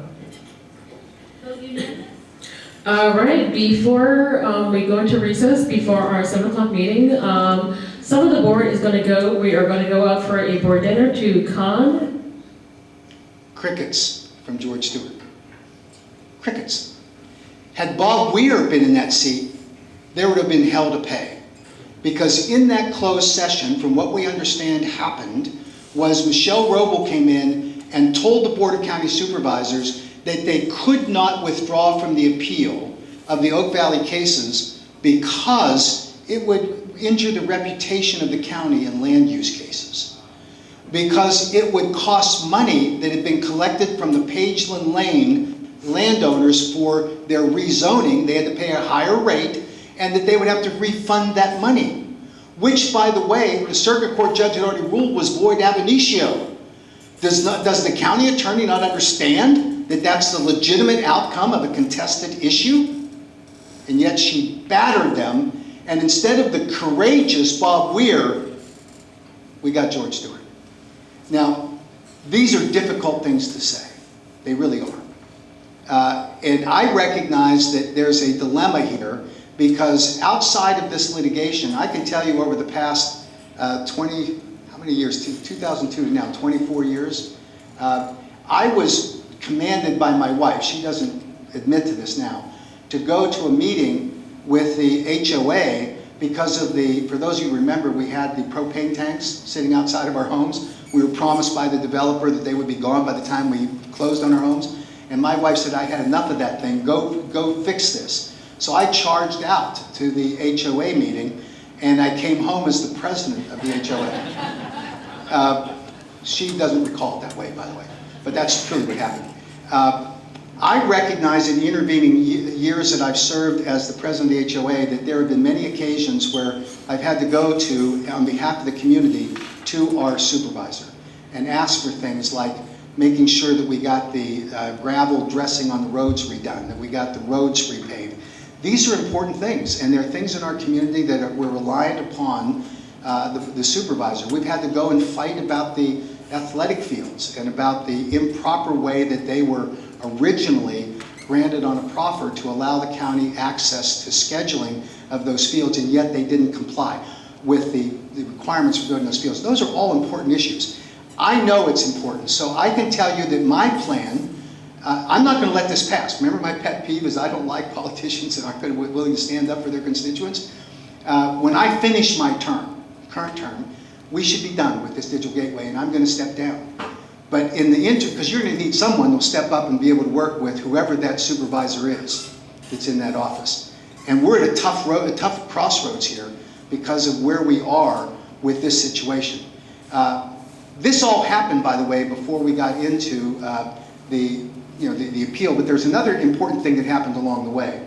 Vote unanimous? All right, before we go into recess, before our 7 o'clock meeting, some of the board we are going to go out for a board dinner to Con. Crickets from George Stewart. Crickets. Had Bob Weir been in that seat, there would have been hell to pay. Because in that closed session, from what we understand happened, was Michelle Roble came in and told the Board of County Supervisors that they could not withdraw from the appeal of the Oak Valley cases because it would injure the reputation of the county in land use cases. Because it would cost money that had been collected from the Pageland Lane landowners for their rezoning. They had to pay a higher rate, and that they would have to refund that money. Which, by the way, the circuit court judge had already ruled was void ab initio. Does the county attorney not understand that that's the legitimate outcome of a contested issue? And yet she battered them, and instead of the courageous Bob Weir, we got George Stewart. Now, these are difficult things to say. They really are. And I recognize that there's a dilemma here, because outside of this litigation, I can tell you over the past 20, how many years, 2002 to now, 24 years, I was commanded by my wife, she doesn't admit to this now, to go to a meeting with the HOA because of for those of you who remember, we had the propane tanks sitting outside of our homes. We were promised by the developer that they would be gone by the time we closed on our homes. And my wife said, I had enough of that thing, go fix this. So I charged out to the HOA meeting, and I came home as the president of the HOA. She doesn't recall it that way, by the way, but that's truly what happened. I recognize in the intervening years that I've served as the president of the HOA that there have been many occasions where I've had to go to, on behalf of the community, to our supervisor and ask for things like making sure that we got the gravel dressing on the roads redone, that we got the roads repaved. These are important things, and there are things in our community that we're reliant upon the supervisor. We've had to go and fight about the athletic fields and about the improper way that they were originally granted on a proffer to allow the county access to scheduling of those fields, and yet they didn't comply with the requirements for building those fields. Those are all important issues. I know it's important, so I can tell you that my plan, I'm not going to let this pass. Remember, my pet peeve is I don't like politicians that aren't willing to stand up for their constituents. When I finish my current term, we should be done with this digital gateway, and I'm going to step down. But in the interim, because you're going to need someone who'll step up and be able to work with whoever that supervisor is that's in that office. And we're at a tough crossroads here because of where we are with this situation. This all happened, by the way, before we got into the appeal, but there's another important thing that happened along the way.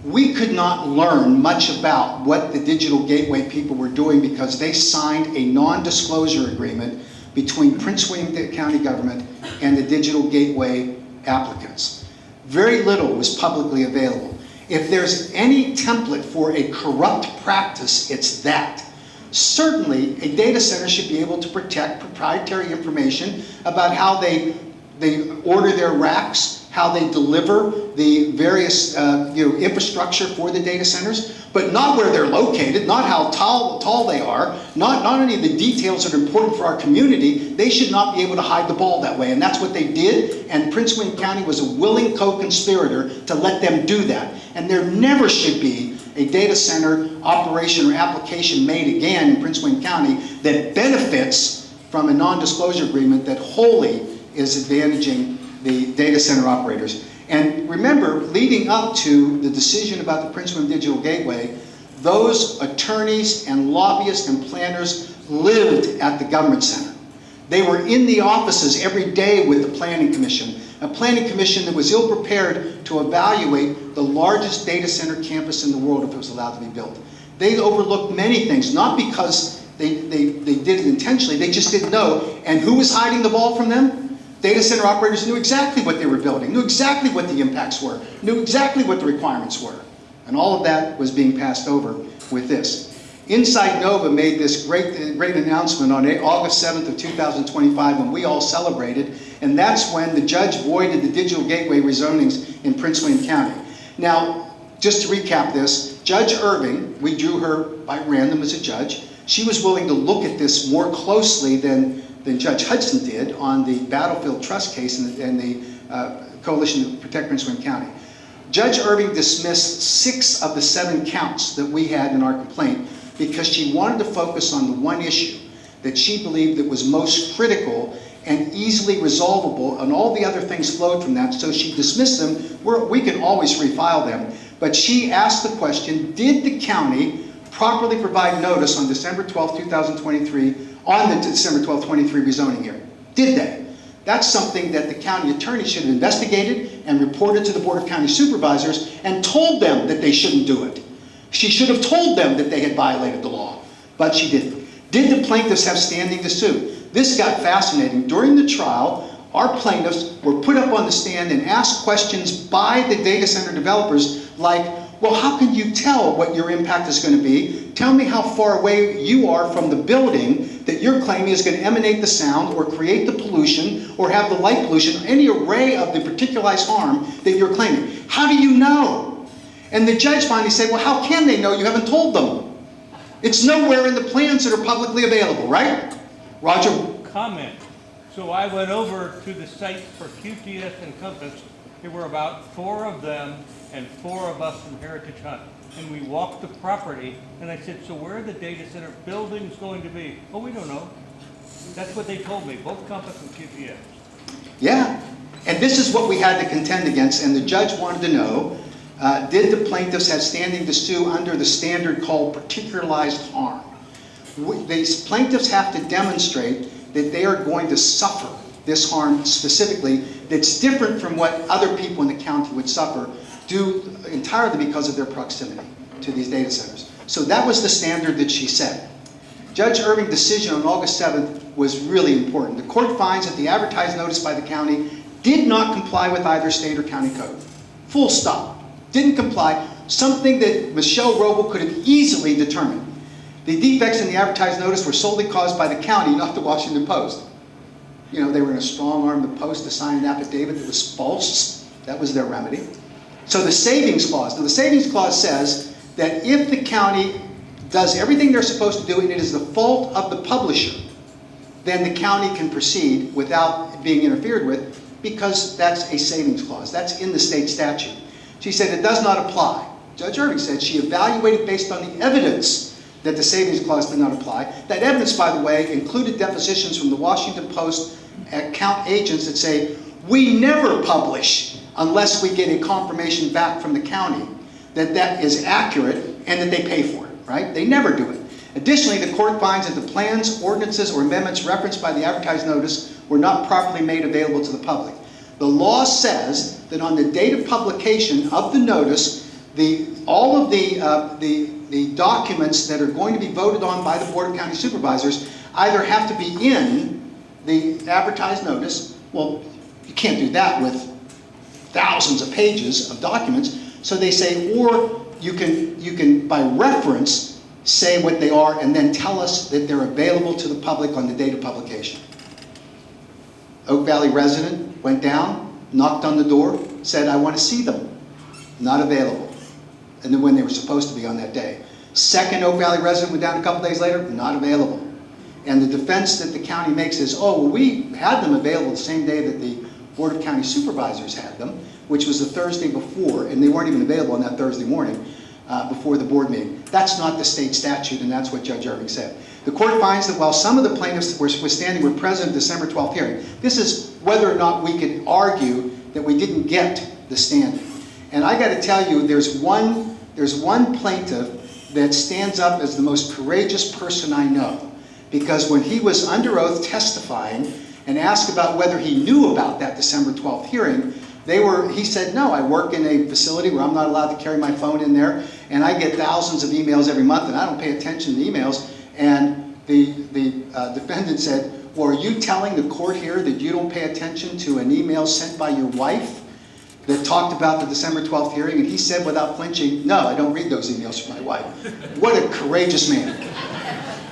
We could not learn much about what the digital gateway people were doing because they signed a non-disclosure agreement between Prince William County government and the digital gateway applicants. Very little was publicly available. If there's any template for a corrupt practice, it's that. Certainly, a data center should be able to protect proprietary information about how they order their racks, how they deliver the various infrastructure for the data centers, but not where they're located, not how tall they are, not any of the details that are important for our community. They should not be able to hide the ball that way, and that's what they did, and Prince William County was a willing co-conspirator to let them do that. And there never should be a data center operation or application made again in Prince William County that benefits from a non-disclosure agreement that wholly is advantaging the data center operators. And remember, leading up to the decision about the Prince William Digital Gateway, those attorneys and lobbyists and planners lived at the government center. They were in the offices every day with the Planning Commission, a planning commission that was ill-prepared to evaluate the largest data center campus in the world if it was allowed to be built. They overlooked many things, not because they did it intentionally, they just didn't know. And who was hiding the ball from them? Data center operators knew exactly what they were building, knew exactly what the impacts were, knew exactly what the requirements were. And all of that was being passed over with this. Insight Nova made this great announcement on August 7th of 2025 when we all celebrated, and that's when the judge voided the digital gateway rezonings in Prince William County. Now, just to recap this, Judge Irving, we drew her by random as a judge, she was willing to look at this more closely than Judge Hudson did on the Battlefield Trust case and the Coalition to Protect Prince William County. Judge Irving dismissed 6 of the 7 counts that we had in our complaint because she wanted to focus on the one issue that she believed that was most critical and easily resolvable, and all the other things flowed from that, so she dismissed them. We can always refile them. But she asked the question, did the county properly provide notice on December 12, 2023, on the December 12, 23 rezoning hearing? Did they? That's something that the county attorney should have investigated and reported to the Board of County Supervisors and told them that they shouldn't do it. She should have told them that they had violated the law, but she didn't. Did the plaintiffs have standing to sue? This got fascinating. During the trial, our plaintiffs were put up on the stand and asked questions by the data center developers like, well, how can you tell what your impact is going to be? Tell me how far away you are from the building that you're claiming is going to emanate the sound or create the pollution or have the light pollution, any array of the particularized harm that you're claiming. How do you know? And the judge finally said, well, how can they know? You haven't told them. It's nowhere in the plans that are publicly available, right? Roger? Comment. So I went over to the site for QTS and Compass. There were about 4 of them and 4 of us from Heritage Hunt. And we walked the property, and I said, so where are the data center buildings going to be? Oh, we don't know. That's what they told me, both Compass and QTS. Yeah, and this is what we had to contend against, and the judge wanted to know, did the plaintiffs have standing to sue under the standard called particularized harm? These plaintiffs have to demonstrate that they are going to suffer this harm specifically that's different from what other people in the county would suffer due entirely because of their proximity to these data centers. So that was the standard that she set. Judge Irving's decision on August 7th was really important. The court finds that the advertised notice by the county did not comply with either state or county code. Full stop. Didn't comply. Something that Michelle Roble could have easily determined. The defects in the advertised notice were solely caused by the county, not the Washington Post. You know, they were going to strong-arm the Post to sign an affidavit that was false. That was their remedy. So the savings clause. Now the savings clause says that if the county does everything they're supposed to do and it is the fault of the publisher, then the county can proceed without being interfered with because that's a savings clause. That's in the state statute. She said it does not apply. Judge Irving said she evaluated based on the evidence that the savings clause did not apply. That evidence, by the way, included depositions from the Washington Post account agents that say, we never publish unless we get a confirmation back from the county that that is accurate and that they pay for it, right? They never do it. Additionally, the court finds that the plans, ordinances, or amendments referenced by the advertised notice were not properly made available to the public. The law says that on the date of publication of the notice, all of the documents that are going to be voted on by the Board of County Supervisors either have to be in the advertised notice. Well, you can't do that with thousands of pages of documents. So they say, or you can by reference say what they are and then tell us that they're available to the public on the date of publication. Oak Valley resident went down, knocked on the door, said, I want to see them. Not available. And then when they were supposed to be on that day. Second Oak Valley resident went down a couple days later, not available. And the defense that the county makes is, oh, well, we had them available the same day that the Board of County Supervisors had them, which was the Thursday before, and they weren't even available on that Thursday morning before the board meeting. That's not the state statute, and that's what Judge Irving said. The court finds that while some of the plaintiffs were present at December 12th hearing, this is whether or not we can argue that we didn't get the standing. And I got to tell you, there's one plaintiff that stands up as the most courageous person I know. Because when he was under oath testifying and asked about whether he knew about that December 12th hearing, he said, no, I work in a facility where I'm not allowed to carry my phone in there, and I get thousands of emails every month, and I don't pay attention to the emails. And the defendant said, well, are you telling the court here that you don't pay attention to an email sent by your wife that talked about the December 12th hearing? And he said without flinching, no, I don't read those emails from my wife. What a courageous man.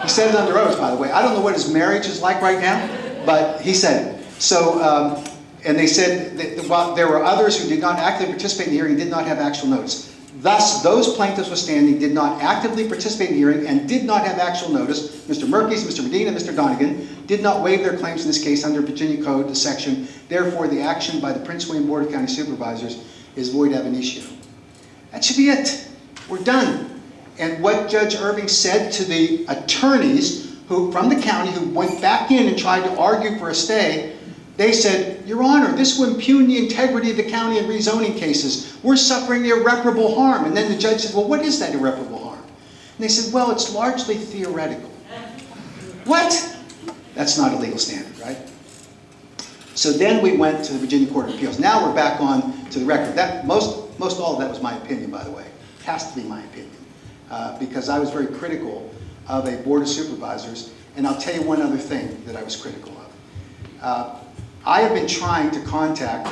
He said it under oath, by the way. I don't know what his marriage is like right now, but he said it. So, and they said that while there were others who did not actively participate in the hearing and did not have actual notice. Thus, those plaintiffs withstanding did not actively participate in the hearing and did not have actual notice. Mr. Merkes, Mr. Medina, Mr. Donegan did not waive their claims in this case under Virginia Code, the section. Therefore, the action by the Prince William Board of County Supervisors is void ab initio. That should be it. We're done. And what Judge Irving said to the attorneys from the county who went back in and tried to argue for a stay, they said, Your Honor, this will impugn the integrity of the county in rezoning cases. We're suffering irreparable harm. And then the judge said, well, what is that irreparable harm? And they said, well, it's largely theoretical. What? That's not a legal standard, right? So then we went to the Virginia Court of Appeals. Now we're back on to the record. Most all of that was my opinion, by the way. It has to be my opinion. Because I was very critical of a Board of Supervisors. And I'll tell you one other thing that I was critical of. I have been trying to contact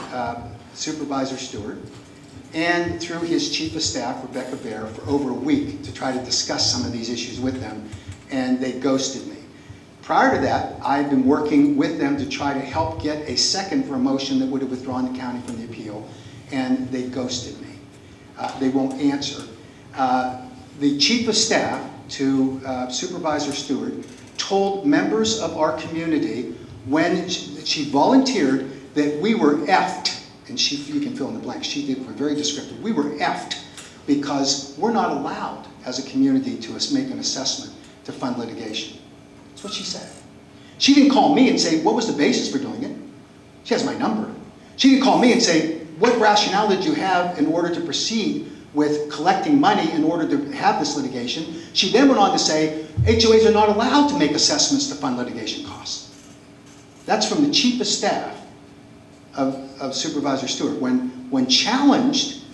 Supervisor Stewart and through his Chief of Staff, Rebecca Baer, for over a week to try to discuss some of these issues with them, and they ghosted me. Prior to that, I've been working with them to try to help get a second for a motion that would have withdrawn the county from the appeal, and they ghosted me. They won't answer. The Chief of Staff to Supervisor Stewart told members of our community when she volunteered that we were effed, and you can fill in the blanks, she did, we're very descriptive, we were effed because we're not allowed as a community to make an assessment to fund litigation. That's what she said. She didn't call me and say, what was the basis for doing it? She has my number. She didn't call me and say, what rationale did you have in order to proceed with collecting money in order to have this litigation? She then went on to say, HOAs are not allowed to make assessments to fund litigation costs. That's from the Chief of Staff of Supervisor Stewart. When challenged,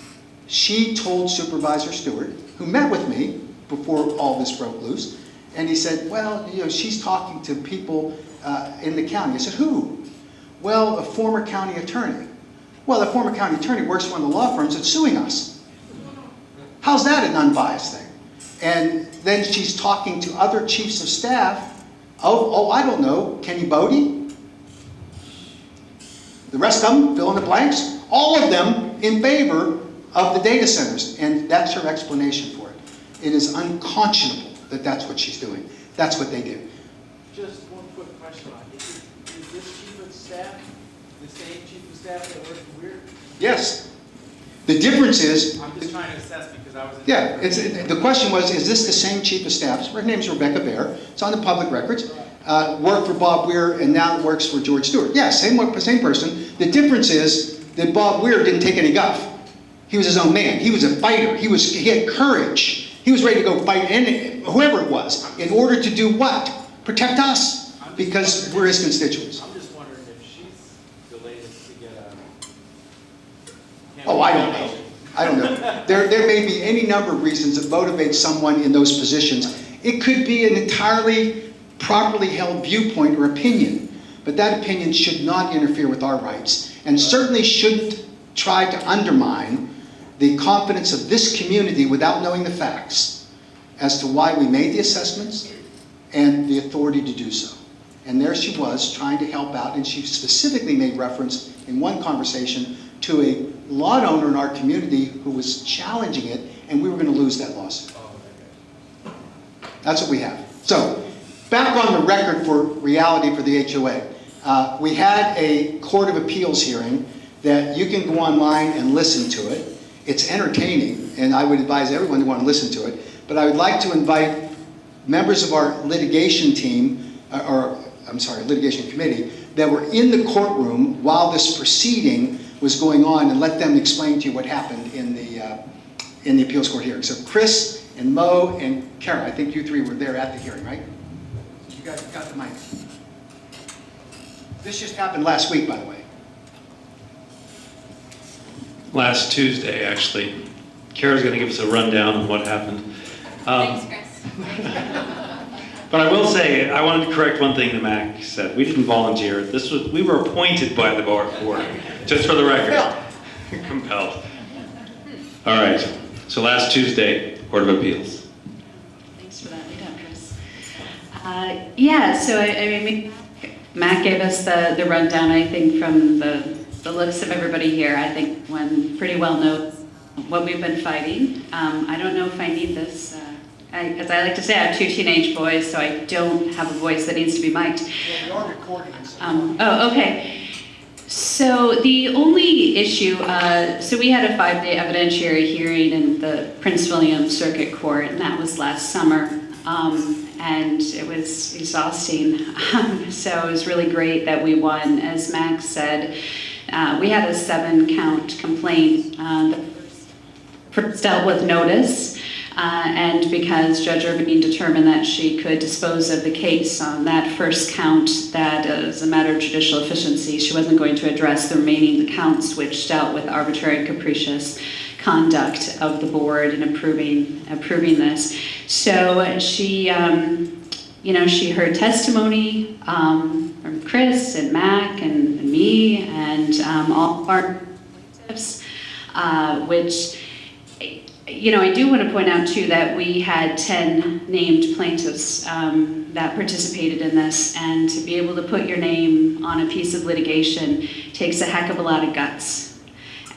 she told Supervisor Stewart, who met with me before all this broke loose, and he said, well, she's talking to people in the county. I said, who? Well, a former county attorney. Well, the former county attorney works for one of the law firms that's suing us. How's that an unbiased thing? And then she's talking to other chiefs of staff. Oh, I don't know, Kenny Bodie? The rest of them, fill in the blanks, all of them in favor of the data centers. And that's her explanation for it. It is unconscionable that that's what she's doing. That's what they do. Just one quick question on it. Is this Chief of Staff the same Chief of Staff that worked for Weir? Yes. The difference is... I'm just trying to assess because I was... Yeah, the question was, is this the same Chief of Staff? Her name's Rebecca Baer. It's on the public records. Worked for Bob Weir and now works for George Stewart. Yeah, same person. The difference is that Bob Weir didn't take any guff. He was his own man. He was a fighter. He had courage. He was ready to go fight whoever it was in order to do what? Protect us because we're his constituents. I'm just wondering if she's the latest to get a... Oh, I don't know. I don't know. There may be any number of reasons that motivate someone in those positions. It could be an entirely properly held viewpoint or opinion. but that opinion should not interfere with our rights, and certainly shouldn't try to undermine the confidence of this community without knowing the facts as to why we made the assessments and the authority to do so. And there she was trying to help out, and she specifically made reference in one conversation to a lot owner in our community who was challenging it, and we were going to lose that lawsuit. That's what we have. So, back on the record for reality for the HOA. We had a Court of Appeals hearing that you can go online and listen to it. It's entertaining, and I would advise everyone to want to listen to it. But I would like to invite members of our litigation team, litigation committee, that were in the courtroom while this proceeding was going on, and let them explain to you what happened in the appeals court hearing. So Chris and Mo and Kara, I think you three were there at the hearing, right? You guys got the mic. This just happened last week, by the way. Last Tuesday, actually. Kara's going to give us a rundown of what happened. Thanks, Chris. But I will say, I wanted to correct one thing that Mac said. We didn't volunteer. We were appointed by the board, just for the record. Compelled. All right. So last Tuesday, Court of Appeals. Thanks for that lead up, Chris. Yeah, so I mean, Matt gave us the rundown, I think, from the looks of everybody here. I think one pretty well knows what we've been fighting. I don't know if I need this. As I like to say, I have 2 teenage boys, so I don't have a voice that needs to be mic'd. Yeah, we are recording. Oh, okay. So the only issue, so we had a 5-day evidentiary hearing in the Prince William Circuit Court, and that was last summer. And it was exhausting. So it was really great that we won. As Max said, we had a 7-count complaint that first dealt with notice. And because Judge Urbane determined that she could dispose of the case on that first count, that as a matter of judicial efficiency, she wasn't going to address the remaining counts, which dealt with arbitrary and capricious conduct of the board in approving this. So she, she heard testimony from Chris and Mac and me and all of our plaintiffs, which. I do want to point out, too, that we had 10 named plaintiffs that participated in this, and to be able to put your name on a piece of litigation takes a heck of a lot of guts.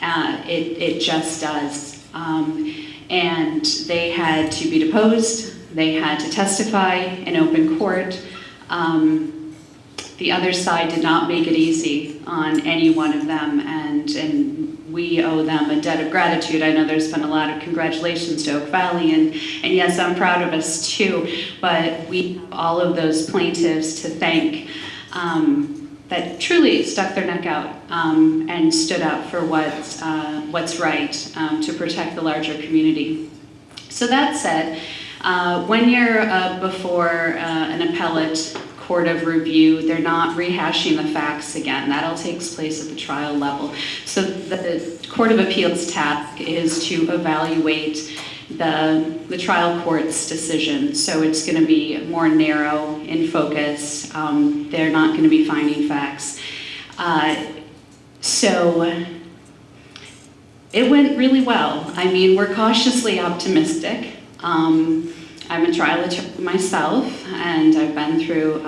It just does. And they had to be deposed. They had to testify in open court. The other side did not make it easy on any one of them, and we owe them a debt of gratitude. I know there's been a lot of congratulations to Oak Valley, and yes, I'm proud of us too, but we have all of those plaintiffs to thank that truly stuck their neck out and stood up for what's right to protect the larger community. So that said, when you're before an appellate court of review, they're not rehashing the facts again. That all takes place at the trial level. So the Court of Appeals task is to evaluate the trial court's decision. So it's going to be more narrow in focus. They're not going to be finding facts. So it went really well. I mean, we're cautiously optimistic. I'm a trial attorney myself, and I've been through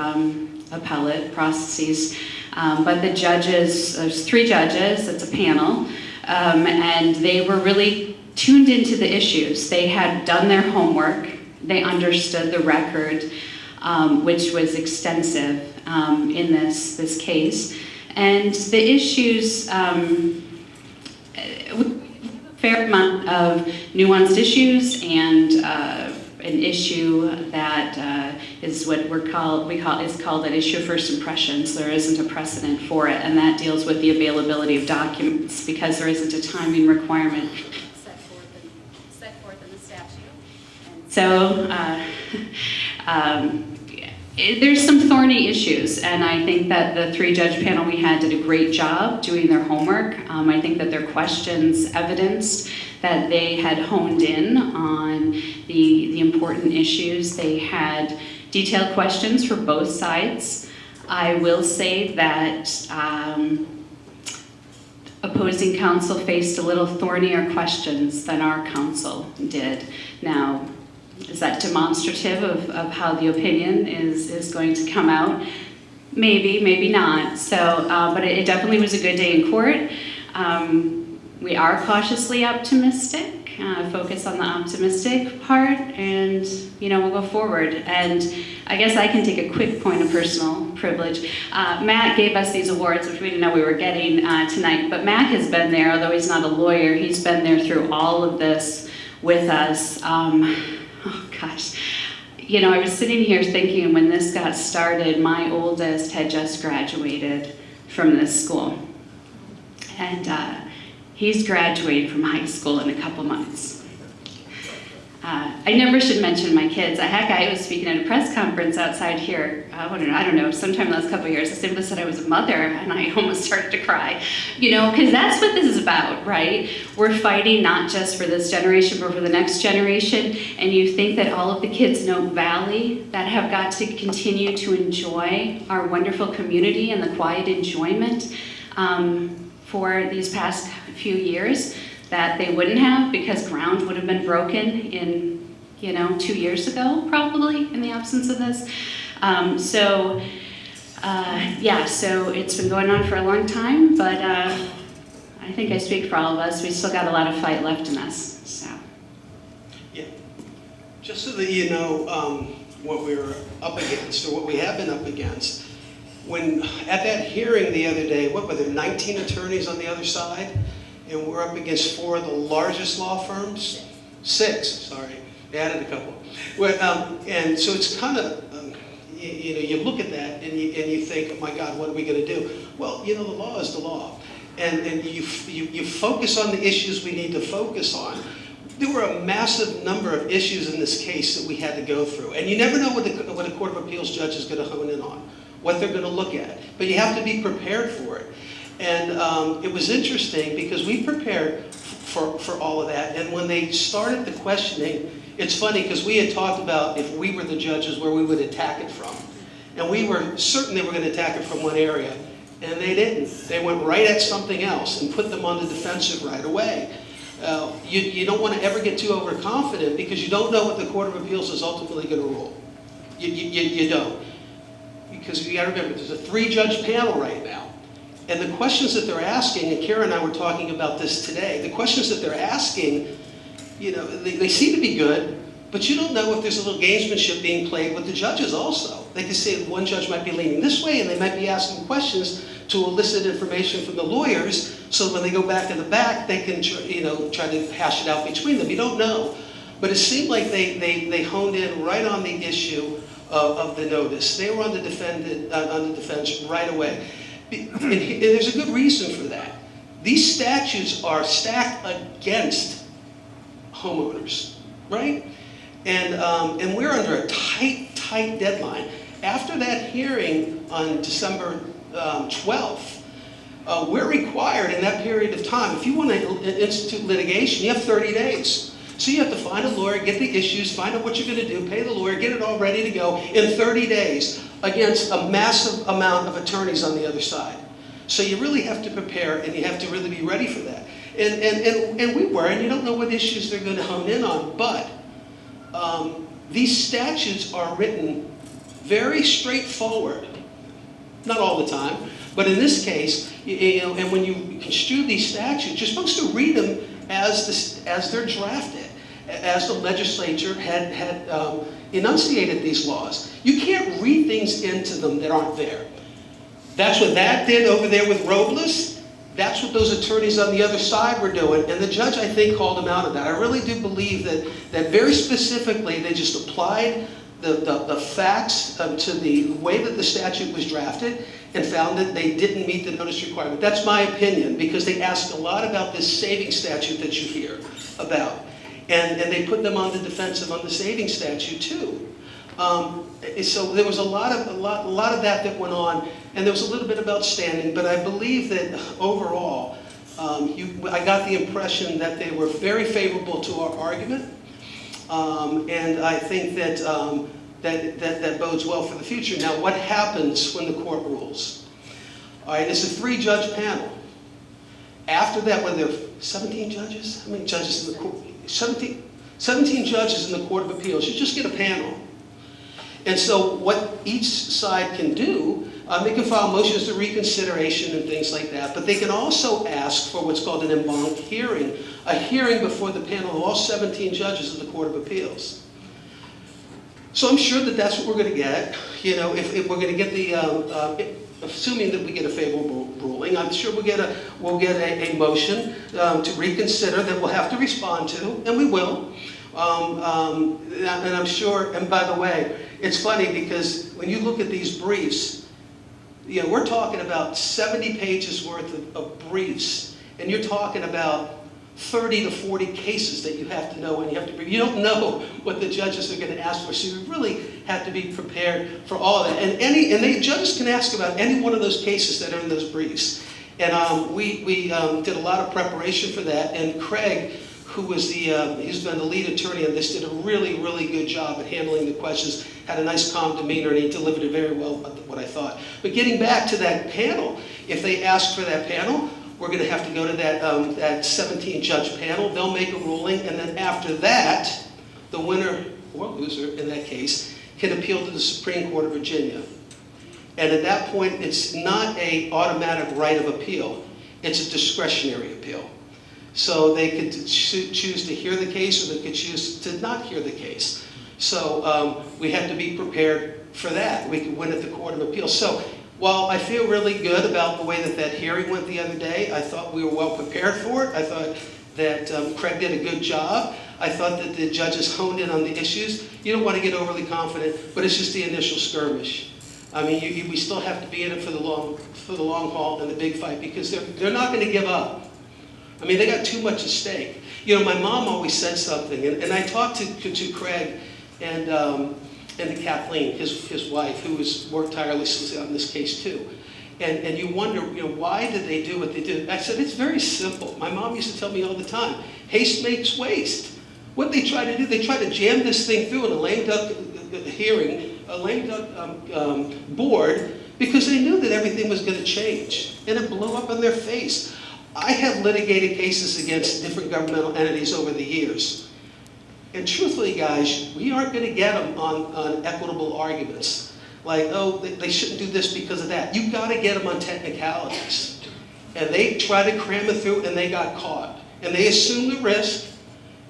appellate processes. But the judges, there's 3 judges, it's a panel, and they were really tuned into the issues. They had done their homework, they understood the record, which was extensive in this case. And the issues, fair amount of nuanced issues, and an issue that is what is called an issue of first impressions. There isn't a precedent for it, and that deals with the availability of documents because there isn't a timing requirement set forth in the statute. And so there's some thorny issues, and I think that the 3-judge panel we had did a great job doing their homework. I think that their questions evidenced that they had honed in on the important issues. They had detailed questions for both sides. I will say that opposing counsel faced a little thornier questions than our counsel did. Now, is that demonstrative of how the opinion is going to come out? Maybe, maybe not. So, but it definitely was a good day in court. We are cautiously optimistic. Focus on the optimistic part, and we'll go forward. And I guess I can take a quick point of personal privilege. Matt gave us these awards, which we didn't know we were getting tonight. But Matt has been there, although he's not a lawyer. He's been there through all of this with us. Oh gosh. I was sitting here thinking when this got started, my oldest had just graduated from this school. And he's graduating from high school in a couple months. I never should mention my kids. Heck, I was speaking at a press conference outside here, I don't know, sometime in the last couple of years. I simply said I was a mother, and I almost started to cry. Because that's what this is about, right? We're fighting not just for this generation, but for the next generation. And you think that all of the kids in Oak Valley that have got to continue to enjoy our wonderful community and the quiet enjoyment for these past few years, that they wouldn't have, because ground would have been broken in 2 years ago, probably, in the absence of this. So it's been going on for a long time, but I think I speak for all of us. We still got a lot of fight left in us. So. Yeah, just so that you know what we're up against, or what we have been up against. When at that hearing the other day, what were there, 19 attorneys on the other side? And we're up against 4 of the largest law firms? 6, sorry, they added a couple. And so it's kind of, you look at that and you think, oh my God, what are we going to do? Well, the law is the law. And you focus on the issues we need to focus on. There were a massive number of issues in this case that we had to go through. And you never know what a Court of Appeals judge is going to hone in on, what they're going to look at. But you have to be prepared for it. And it was interesting because we prepared for all of that. And when they started the questioning, it's funny because we had talked about if we were the judges where we would attack it from. And we were certain they were going to attack it from one area. And they didn't. They went right at something else and put them on the defensive right away. You don't want to ever get too overconfident because you don't know what the Court of Appeals is ultimately going to rule. You don't. Because you got to remember, there's a 3-judge panel right now. And the questions that they're asking, and Karen and I were talking about this today, the questions that they're asking, they seem to be good, but you don't know if there's a little gamesmanship being played with the judges also. They can say one judge might be leaning this way, and they might be asking questions to elicit information from the lawyers, so when they go back to the back, they can try to hash it out between them. You don't know. But it seemed like they honed in right on the issue of the notice. They were on the defense right away. And there's a good reason for that. These statutes are stacked against homeowners, right? And we're under a tight deadline. After that hearing on December 12th, we're required in that period of time, if you want to institute litigation, you have 30 days. So you have to find a lawyer, get the issues, find out what you're going to do, pay the lawyer, get it all ready to go in 30 days against a massive amount of attorneys on the other side. So you really have to prepare, and you have to really be ready for that. And we were, and you don't know what issues they're going to hone in on, but these statutes are written very straightforward. Not all the time, but in this case, and when you construe these statutes, you're supposed to read them as they're drafted, as the legislature had enunciated these laws. You can't read things into them that aren't there. That's what that did over there with Robles. That's what those attorneys on the other side were doing, and the judge, I think, called them out of that. I really do believe that very specifically they just applied the facts to the way that the statute was drafted and found that they didn't meet the notice requirement. That's my opinion, because they asked a lot about this saving statute that you hear about. And they put them on the defensive on the saving statute too. So there was a lot of that went on, and there was a little bit about standing, but I believe that overall, I got the impression that they were very favorable to our argument. And I think that that bodes well for the future. Now, what happens when the court rules? All right, it's a 3-judge panel. After that, were there 17 judges? How many judges in the court? 17 judges in the Court of Appeals. You just get a panel. And so what each side can do, they can file motions of reconsideration and things like that, but they can also ask for what's called an en banc hearing, a hearing before the panel of all 17 judges of the Court of Appeals. So I'm sure that that's what we're going to get. You know, if we're going to get the, assuming that we get a favorable ruling, I'm sure we'll get a motion to reconsider that we'll have to respond to, and we will. And I'm sure, and by the way, it's funny because when you look at these briefs, you know, we're talking about 70 pages worth of briefs, and you're talking about 30 to 40 cases that you have to know, and you don't know what the judges are going to ask for, so you really have to be prepared for all of that. And the judges can ask about any one of those cases that are in those briefs. And we did a lot of preparation for that, and Craig, who was he's been the lead attorney on this, did a really, really good job at handling the questions, had a nice calm demeanor, and he delivered it very well, what I thought. But getting back to that panel, if they ask for that panel, we're going to have to go to that 17-judge panel. They'll make a ruling, and then after that, the winner or loser in that case can appeal to the Supreme Court of Virginia. And at that point, it's not an automatic right of appeal. It's a discretionary appeal. So they could choose to hear the case, or they could choose to not hear the case. So we have to be prepared for that. We could win at the Court of Appeals. So while I feel really good about the way that hearing went the other day, I thought we were well prepared for it. I thought that Craig did a good job. I thought that the judges honed in on the issues. You don't want to get overly confident, but it's just the initial skirmish. I mean, we still have to be in it for the long haul and the big fight, because they're not going to give up. I mean, they got too much at stake. You know, my mom always said something, and I talked to Craig and to Kathleen, his wife, who has worked tirelessly on this case too. And you wonder, you know, why did they do what they did? I said, it's very simple. My mom used to tell me all the time, haste makes waste. What they try to do, they try to jam this thing through in a lame duck hearing, a lame duck board, because they knew that everything was going to change. And it blew up in their face. I have litigated cases against different governmental entities over the years. And truthfully, guys, we aren't going to get them on equitable arguments. Like, oh, they shouldn't do this because of that. You've got to get them on technicalities. And they tried to cram it through, and they got caught. And they assumed the risk,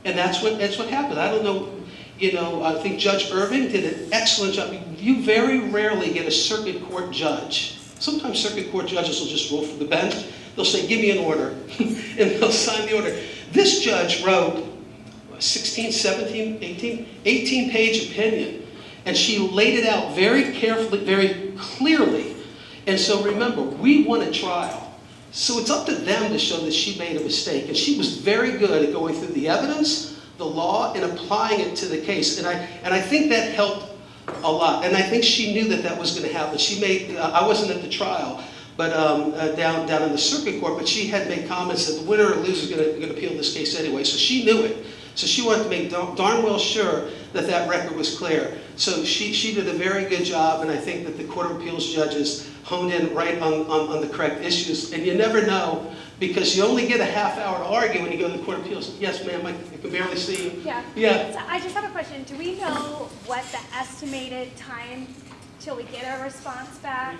and that's what happened. I don't know, you know, I think Judge Irving did an excellent job. You very rarely get a circuit court judge. Sometimes circuit court judges will just roll from the bench. They'll say, give me an order, and they'll sign the order. This judge wrote 16, 17, 18-page opinion, and she laid it out very carefully, very clearly. And so remember, we won a trial. So it's up to them to show that she made a mistake. And she was very good at going through the evidence, the law, and applying it to the case. And I think that helped a lot. And I think she knew that was going to happen. She made, I wasn't at the trial, but down in the circuit court, but she had made comments that the winner or loser is going to appeal this case anyway. So she knew it. So she wanted to make darn well sure that record was clear. So she did a very good job, and I think that the Court of Appeals judges honed in right on the correct issues. And you never know, because you only get a half hour to argue when you go to the Court of Appeals. Yes, ma'am, I can barely see you. Yeah. Yeah. So I just have a question. Do we know what the estimated time till we get a response back?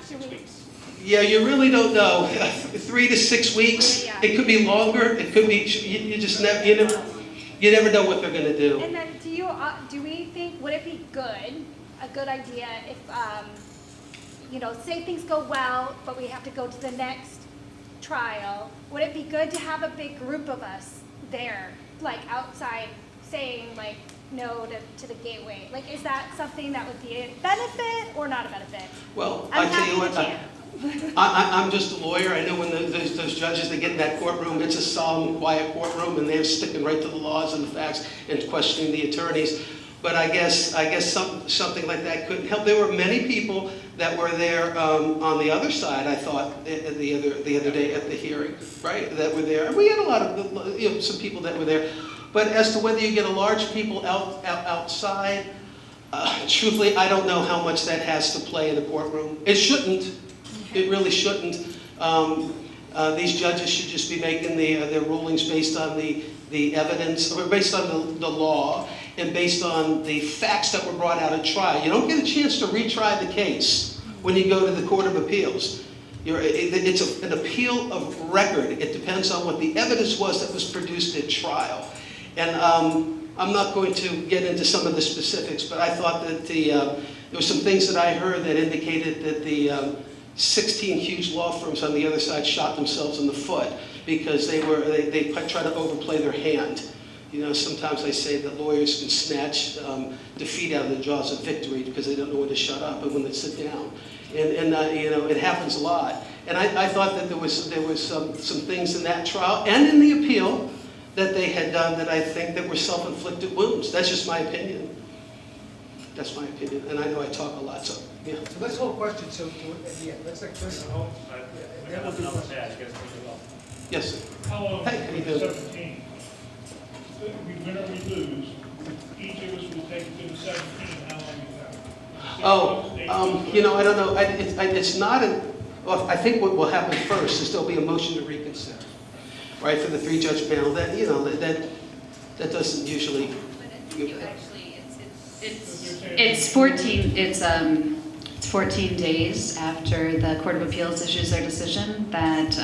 Yeah, you really don't know. 3 to 6 weeks. Yeah. It could be longer. It could be. You just never. You never know what they're going to do. And then, do we think, would it be a good idea if, you know, say things go well, but we have to go to the next trial, would it be good to have a big group of us there, like outside, saying like no to the gateway? Like, is that something that would be a benefit or not a benefit? Well, I tell you what. I'm just a lawyer. I know when those judges, they get in that courtroom, it's a solemn, quiet courtroom, and they're sticking right to the laws and the facts and questioning the attorneys. But I guess something like that couldn't help. There were many people that were there on the other side, I thought, the other day at the hearing, right, that were there. And we had a lot of, some people that were there. But as to whether you get a large people outside, Truthfully, I don't know how much that has to play in the courtroom. It shouldn't. It really shouldn't. These judges should just be making their rulings based on the evidence, or based on the law, and based on the facts that were brought out at trial. You don't get a chance to retry the case when you go to the Court of Appeals. It's an appeal of record. It depends on what the evidence was that was produced at trial. And I'm not going to get into some of the specifics, but I thought that there were some things that I heard that indicated that the 16 huge law firms on the other side shot themselves in the foot because they try to overplay their hand. You know, sometimes I say that lawyers can snatch defeat out of the jaws of victory because they don't know when to shut up and when to sit down. And you know, it happens a lot. And I thought that there was some things in that trial and in the appeal that they had done that I think that were self-inflicted wounds. That's just my opinion. That's my opinion. And I know I talk a lot, so yeah. So let's hold questions at the end. Let's let Chris. Yes, sir. How long, Hey, how you doing? 17? We win or we lose, each of us will take it to the 17, how long is that? Oh, you know, I don't know. It's not well, I think what will happen first is there'll be a motion to reconsider, right, for the 3-judge panel. That, you know, that doesn't usually. It's 14 days after the Court of Appeals issues their decision that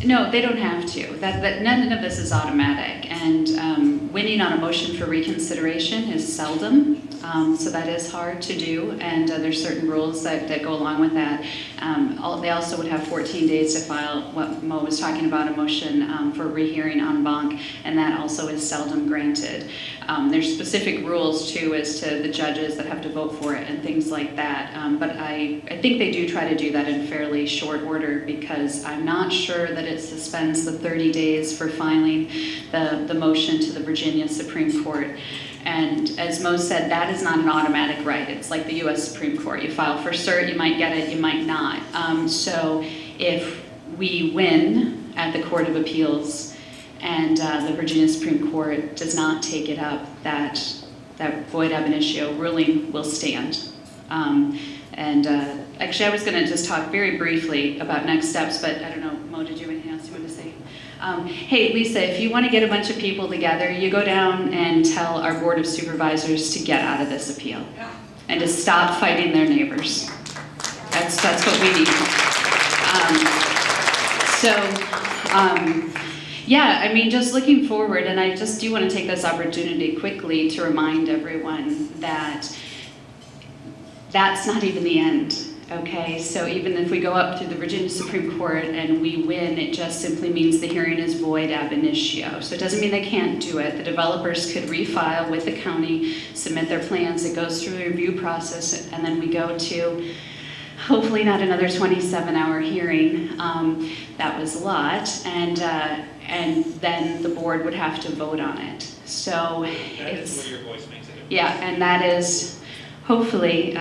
No, they don't have to. That none of this is automatic, and winning on a motion for reconsideration is seldom. So that is hard to do, and there's certain rules that go along with that. They also would have 14 days to file what Mo was talking about, a motion for rehearing en banc, and that also is seldom granted. There's specific rules too as to the judges that have to vote for it and things like that. But I think they do try to do that in fairly short order because I'm not sure that it suspends the 30 days for filing the motion to the Virginia Supreme Court. And as Mo said, that is not an automatic right. It's like the U.S. Supreme Court. You file for cert, you might get it, you might not. So if we win at the Court of Appeals and the Virginia Supreme Court does not take it up, that void ab initio ruling will stand. Actually, I was going to just talk very briefly about next steps, but I don't know, Mo, did you have anything else you want to say? Hey, Lisa, if you want to get a bunch of people together, you go down and tell our Board of Supervisors to get out of this appeal and to stop fighting their neighbors. That's what we need. Yeah, I mean, just looking forward, and I just do want to take this opportunity quickly to remind everyone that that's not even the end. Okay, so even if we go up to the Virginia Supreme Court and we win, it just simply means the hearing is void ab initio. So it doesn't mean they can't do it. The developers could refile with the county, submit their plans, it goes through the review process, and then we go to hopefully not another 27-hour hearing. That was a lot, and then the board would have to vote on it. So it's where your voice makes it. Yeah, and that is hopefully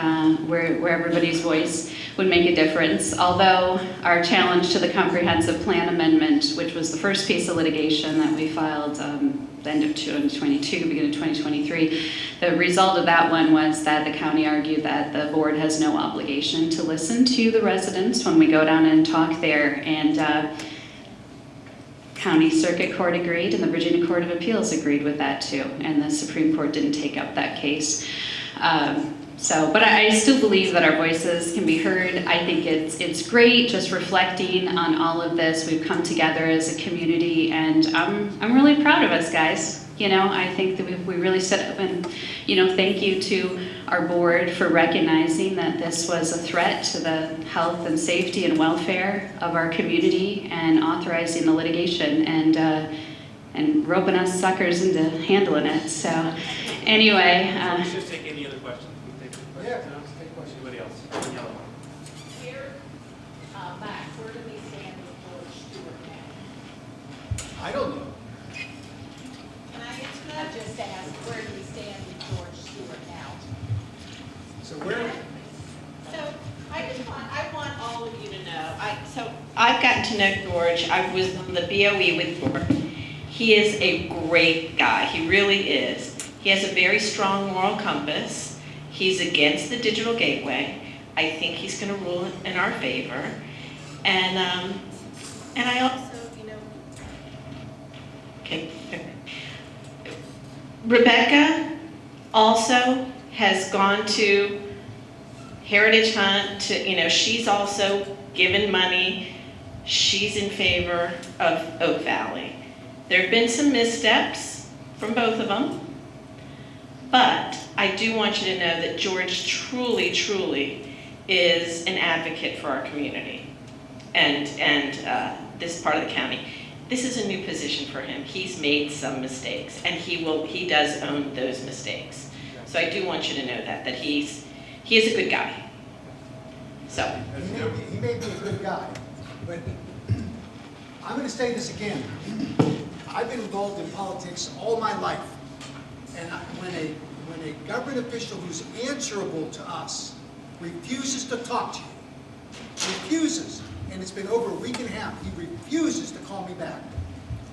where everybody's voice would make a difference. Although our challenge to the comprehensive plan amendment, which was the first piece of litigation that we filed the end of 2022, beginning of 2023, the result of that one was that the county argued that the board has no obligation to listen to the residents when we go down and talk there. And County Circuit Court agreed, and the Virginia Court of Appeals agreed with that too, and the Supreme Court didn't take up that case. But I still believe that our voices can be heard. I think it's great just reflecting on all of this. We've come together as a community, and I'm really proud of us, guys. You know, I think that we really stood up, and you know, thank you to our board for recognizing that this was a threat to the health and safety and welfare of our community, and authorizing the litigation and roping us suckers into handling it. So, anyway. Let's just take any other questions. Yeah, take questions. Anybody else? Here, Matt, where do we stand with George Stewart now? I don't know. Can I just ask, where do we stand with George Stewart now? So where? So I want all of you to know. So I've gotten to know George. I was on the BOE with George. He is a great guy, he really is. He has a very strong moral compass. He's against the digital gateway. I think he's gonna rule in our favor. And I also, okay. Rebecca also has gone to Heritage Hunt to, she's also given money. She's in favor of Oak Valley. There have been some missteps from both of them, but I do want you to know that George truly, truly is an advocate for our community and this part of the county. This is a new position for him. He's made some mistakes, and he does own those mistakes. So I do want you to know that he is a good guy. So He may be a good guy, but I'm going to say this again. I've been involved in politics all my life, and when a government official who's answerable to us refuses to talk to you, refuses, and it's been over a week and a half, he refuses to call me back.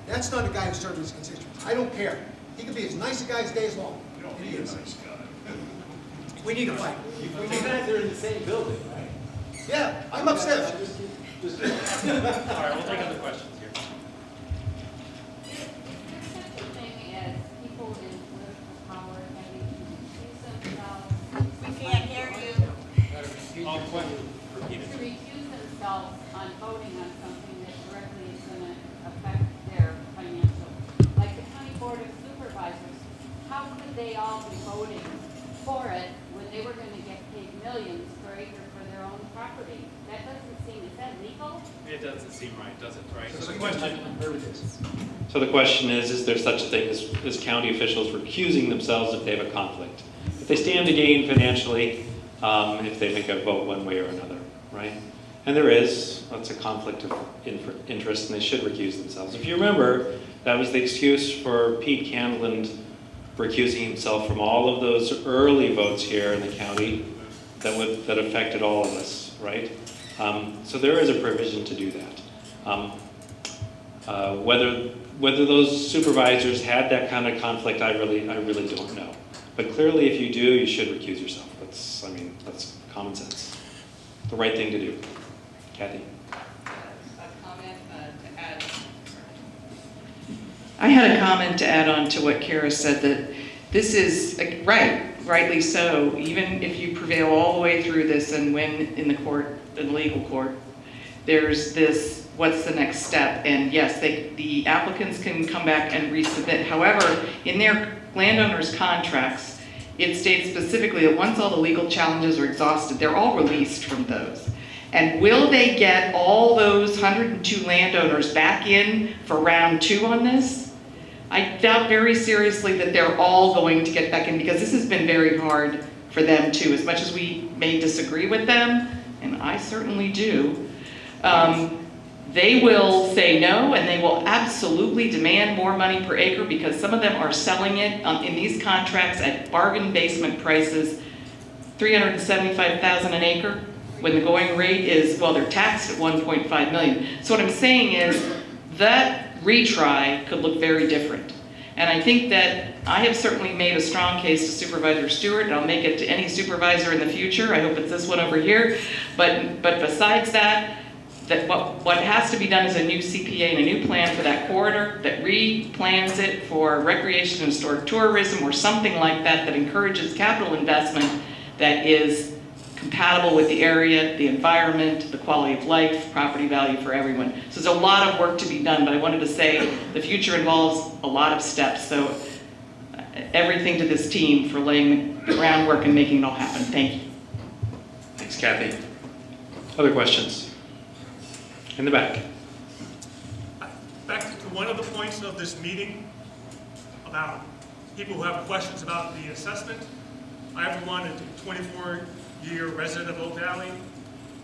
That's not a guy who's serving his constituents. I don't care. He can be as nice a guy as day is long. You don't need a nice guy. We need a fight. You guys are in the same building, right? Yeah, I'm upstairs. All right, we'll take other questions here. Is there such a thing as people in political power having to recuse themselves? We can't hear you. To recuse themselves on voting on something that directly is going to affect their financial, like the county board of supervisors, how could they all be voting for it when they were going to get paid millions per acre for their own property? That doesn't seem, is that legal? It doesn't seem right, does it, right? So the question is there such a thing as county officials recusing themselves if they have a conflict? If they stand to gain financially, if they make a vote one way or another, right? And there is, that's a conflict of interest, and they should recuse themselves. If you remember, that was the excuse for Pete Candland recusing himself from all of those early votes here in the county that affected all of us, right? So there is a provision to do that. Whether those supervisors had that kind of conflict, I really don't know. But clearly, if you do, you should recuse yourself. That's common sense. The right thing to do. Kathy? A comment to add. I had a comment to add on to what Kara said, that this is, rightly so, even if you prevail all the way through this and win in the court, in the legal court, there's this, what's the next step? And yes, the applicants can come back and resubmit. However, in their landowners' contracts, it states specifically that once all the legal challenges are exhausted, they're all released from those. And will they get all those 102 landowners back in for round 2 on this? I doubt very seriously that they're all going to get back in, because this has been very hard for them too. As much as we may disagree with them, and I certainly do, they will say no, and they will absolutely demand more money per acre, because some of them are selling it in these contracts at bargain basement prices, $375,000 an acre, when the going rate is, well, they're taxed at $1.5 million. So what I'm saying is that retry could look very different. And I think that I have certainly made a strong case to Supervisor Stewart, and I'll make it to any supervisor in the future. I hope it's this one over here. But besides that, what has to be done is a new CPA and a new plan for that corridor that replans it for recreation and historic tourism or something like that, that encourages capital investment that is compatible with the area, the environment, the quality of life, property value for everyone. So there's a lot of work to be done, but I wanted to say the future involves a lot of steps. So everything to this team for laying the groundwork and making it all happen. Thank you. Thanks, Kathy. Other questions? In the back. Back to one of the points of this meeting about people who have questions about the assessment. I have one, a 24-year resident of Oak Valley,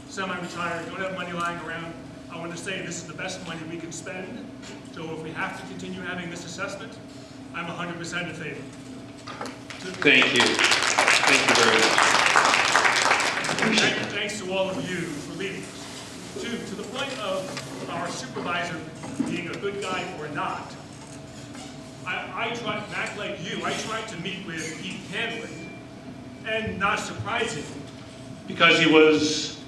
semi-retired, don't have money lying around. I want to say this is the best money we can spend. So if we have to continue having this assessment, I'm 100% in favor. Thank you. Thank you very much. Thanks to all of you for leading us. To the point of our supervisor being a good guy or not, I tried, Mac, like you, I tried to meet with Pete Hanlon, and not surprising, because he was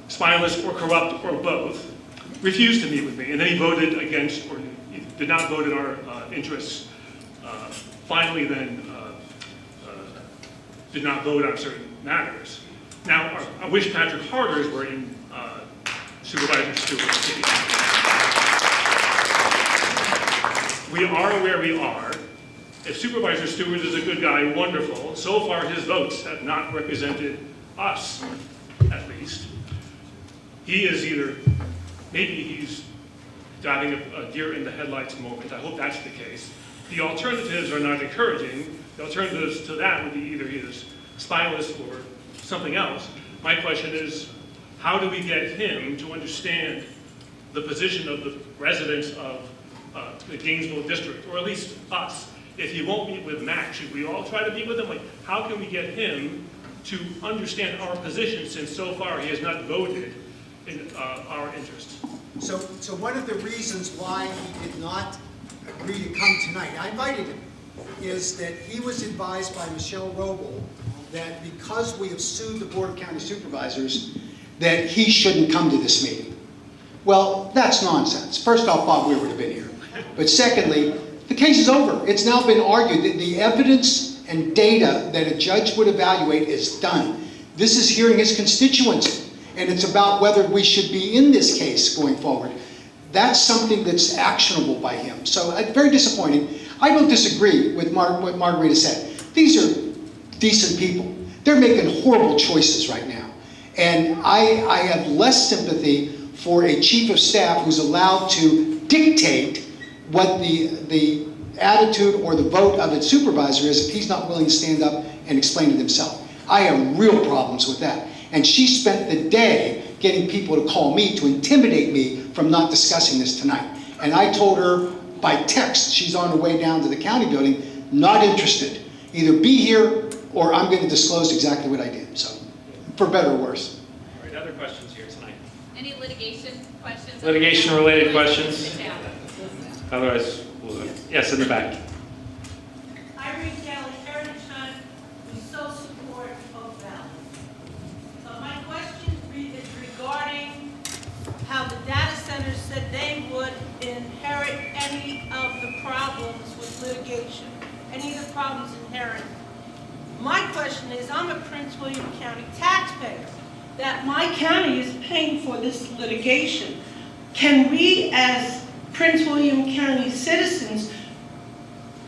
spineless or corrupt or both, refused to meet with me, and then he voted against, or he did not vote in our interests. Finally, then did not vote on certain matters. Now, I wish Patrick Harder's were in Supervisor Stewart's seat. We are where we are. If Supervisor Stewart is a good guy, wonderful. So far, his votes have not represented us, at least. He is either, maybe he's diving a deer in the headlights moment. I hope that's the case. The alternatives are not encouraging. The alternatives to that would be either he is spineless or something else. My question is, how do we get him to understand the position of the residents of the Gainesville district, or at least us? If he won't meet with Mac, should we all try to meet with him? Like, how can we get him to understand our position, since so far he has not voted in our interests? So one of the reasons why he did not agree to come tonight, I invited him, is that he was advised by Michelle Roble that because we have sued the Board of County Supervisors, that he shouldn't come to this meeting. Well, that's nonsense. First off, Bob Weir would have been here. But secondly, the case is over. It's now been argued that the evidence and data that a judge would evaluate is done. This is hearing his constituents, and it's about whether we should be in this case going forward. That's something that's actionable by him. So very disappointing. I don't disagree with what Margarita said. These are decent people. They're making horrible choices right now. And I have less sympathy for a chief of staff who's allowed to dictate what the attitude or the vote of its supervisor is if he's not willing to stand up and explain it himself. I have real problems with that. And she spent the day getting people to call me to intimidate me from not discussing this tonight. And I told her by text, she's on her way down to the county building, not interested. Either be here or I'm going to disclose exactly what I did. So, for better or worse. All right, other questions here tonight? Any litigation questions? Litigation-related questions? Otherwise, yes, in the back. Irene Kelly, Heritage Hunt, we so support Oak Valley. So my question is regarding how the data centers said they would inherit any of the problems with litigation, any of the problems inherent. My question is, I'm a Prince William County taxpayer, that my county is paying for this litigation. Can we, as Prince William County citizens,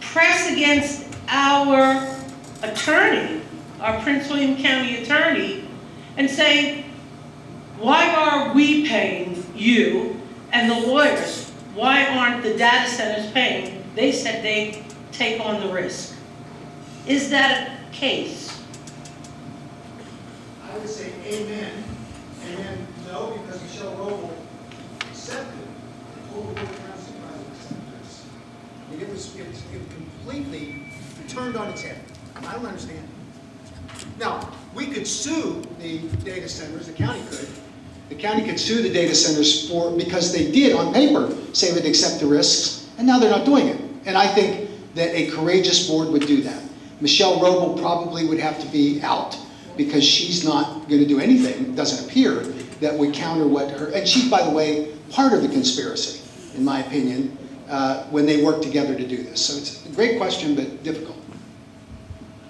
press against our attorney, our Prince William County attorney, and say, why are we paying you and the lawyers? Why aren't the data centers paying? They said they take on the risk. Is that a case? I would say amen, and then no, because Michelle Roble accepted it. Told the Board of County Supervisors accepted this. And it was completely turned on its head. I don't understand. Now, we could sue the data centers, the county could. The county could sue the data centers because they did, on paper, say they'd accept the risks, and now they're not doing it. And I think that a courageous board would do that. Michelle Roble probably would have to be out because she's not going to do anything, doesn't appear, that would counter what her, and she's, by the way, part of the conspiracy, in my opinion, when they work together to do this. So it's a great question, but difficult.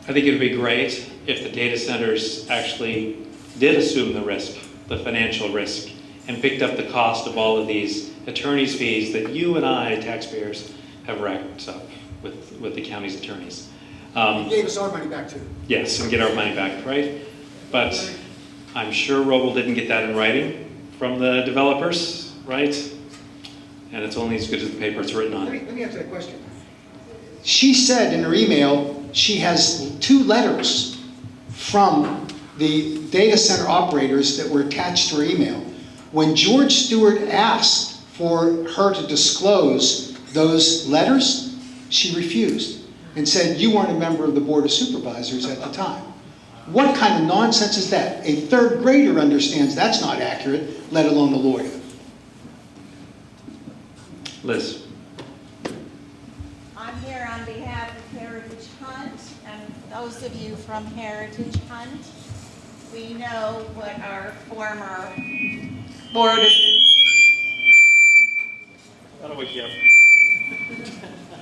I think it would be great if the data centers actually did assume the risk, the financial risk, and picked up the cost of all of these attorney's fees that you and I, taxpayers, have racked up with the county's attorneys. They gave us our money back too. Yes, and get our money back, right? But I'm sure Roble didn't get that in writing from the developers, right? And it's only as good as the paper it's written on. Let me answer that question. She said in her email she has 2 letters from the data center operators that were attached to her email. When George Stewart asked for her to disclose those letters, she refused and said, you weren't a member of the Board of Supervisors at the time. What kind of nonsense is that? A 3rd grader understands that's not accurate, let alone a lawyer. Liz. those of you from Heritage Hunt, we know what our former board of... That'll wake you up.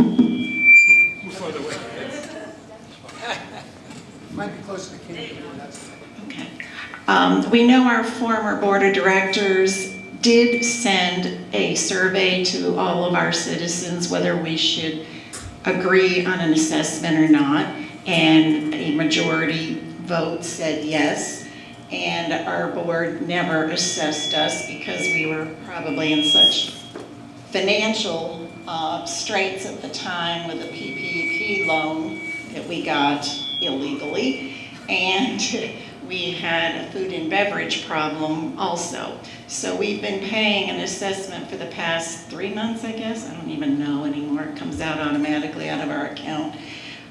Move further away. Might be close to the camera. That's We know our former board of directors did send a survey to all of our citizens whether we should agree on an assessment or not, and a majority vote said yes. And our board never assessed us because we were probably in such financial straits at the time with a PPP loan that we got illegally, and we had a food and beverage problem also. So we've been paying an assessment for the past 3 months, I guess. I don't even know anymore. It comes out automatically out of our account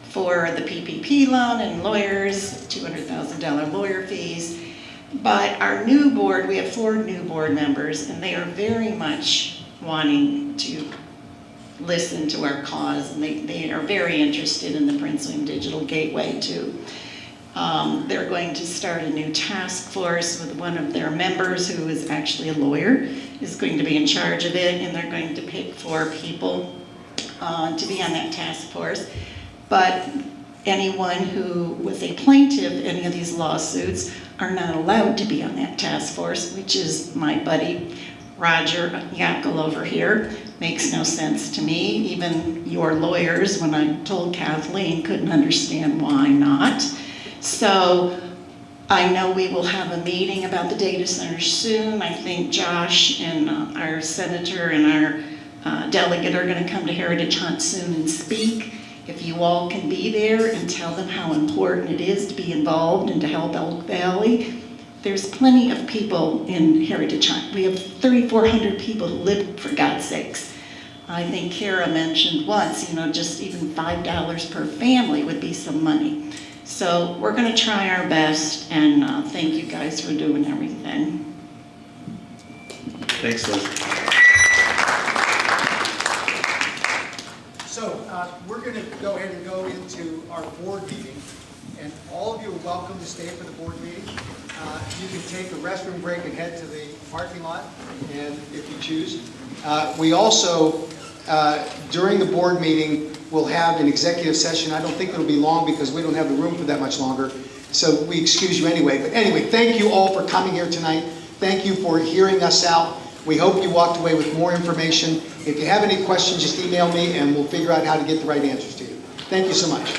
for the PPP loan and lawyers, $200,000 lawyer fees. But our new board, we have 4 new board members, and they are very much wanting to listen to our cause, and they are very interested in the Prince William Digital Gateway too. They're going to start a new task force with one of their members who is actually a lawyer, is going to be in charge of it, and they're going to pick 4 people to be on that task force. But anyone who was a plaintiff in any of these lawsuits are not allowed to be on that task force, which is my buddy Roger Yackel over here. Makes no sense to me. Even your lawyers, when I told Kathleen, couldn't understand why not. So I know we will have a meeting about the data center soon. I think Josh and our senator and our delegate are going to come to Heritage Hunt soon and speak. If you all can be there and tell them how important it is to be involved and to help Elk Valley. There's plenty of people in Heritage Hunt. We have 3,400 people who live, for God's sakes. I think Kara mentioned once, just even $5 per family would be some money. So we're going to try our best, and thank you guys for doing everything. Thanks, Liz. So we're going to go ahead and go into our board meeting, and all of you are welcome to stay for the board meeting. You can take a restroom break and head to the parking lot, and if you choose. We also, during the board meeting, we'll have an executive session. I don't think it'll be long because we don't have the room for that much longer, so we excuse you anyway. But anyway, thank you all for coming here tonight. Thank you for hearing us out. We hope you walked away with more information. If you have any questions, just email me and we'll figure out how to get the right answers to you. Thank you so much.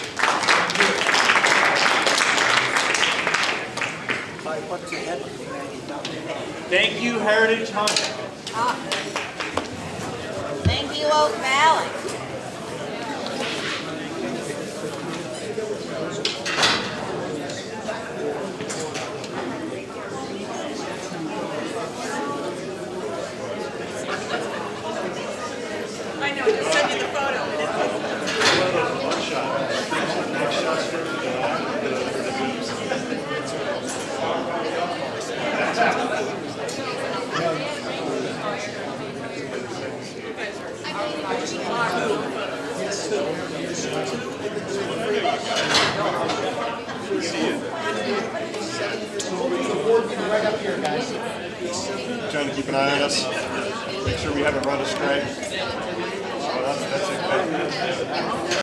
Thank you, Heritage Hunt. Thank you, Oak Valley. I know, just send you the photo. Right up here, guys. Trying to keep an eye on us, make sure we haven't run astray. So that's it.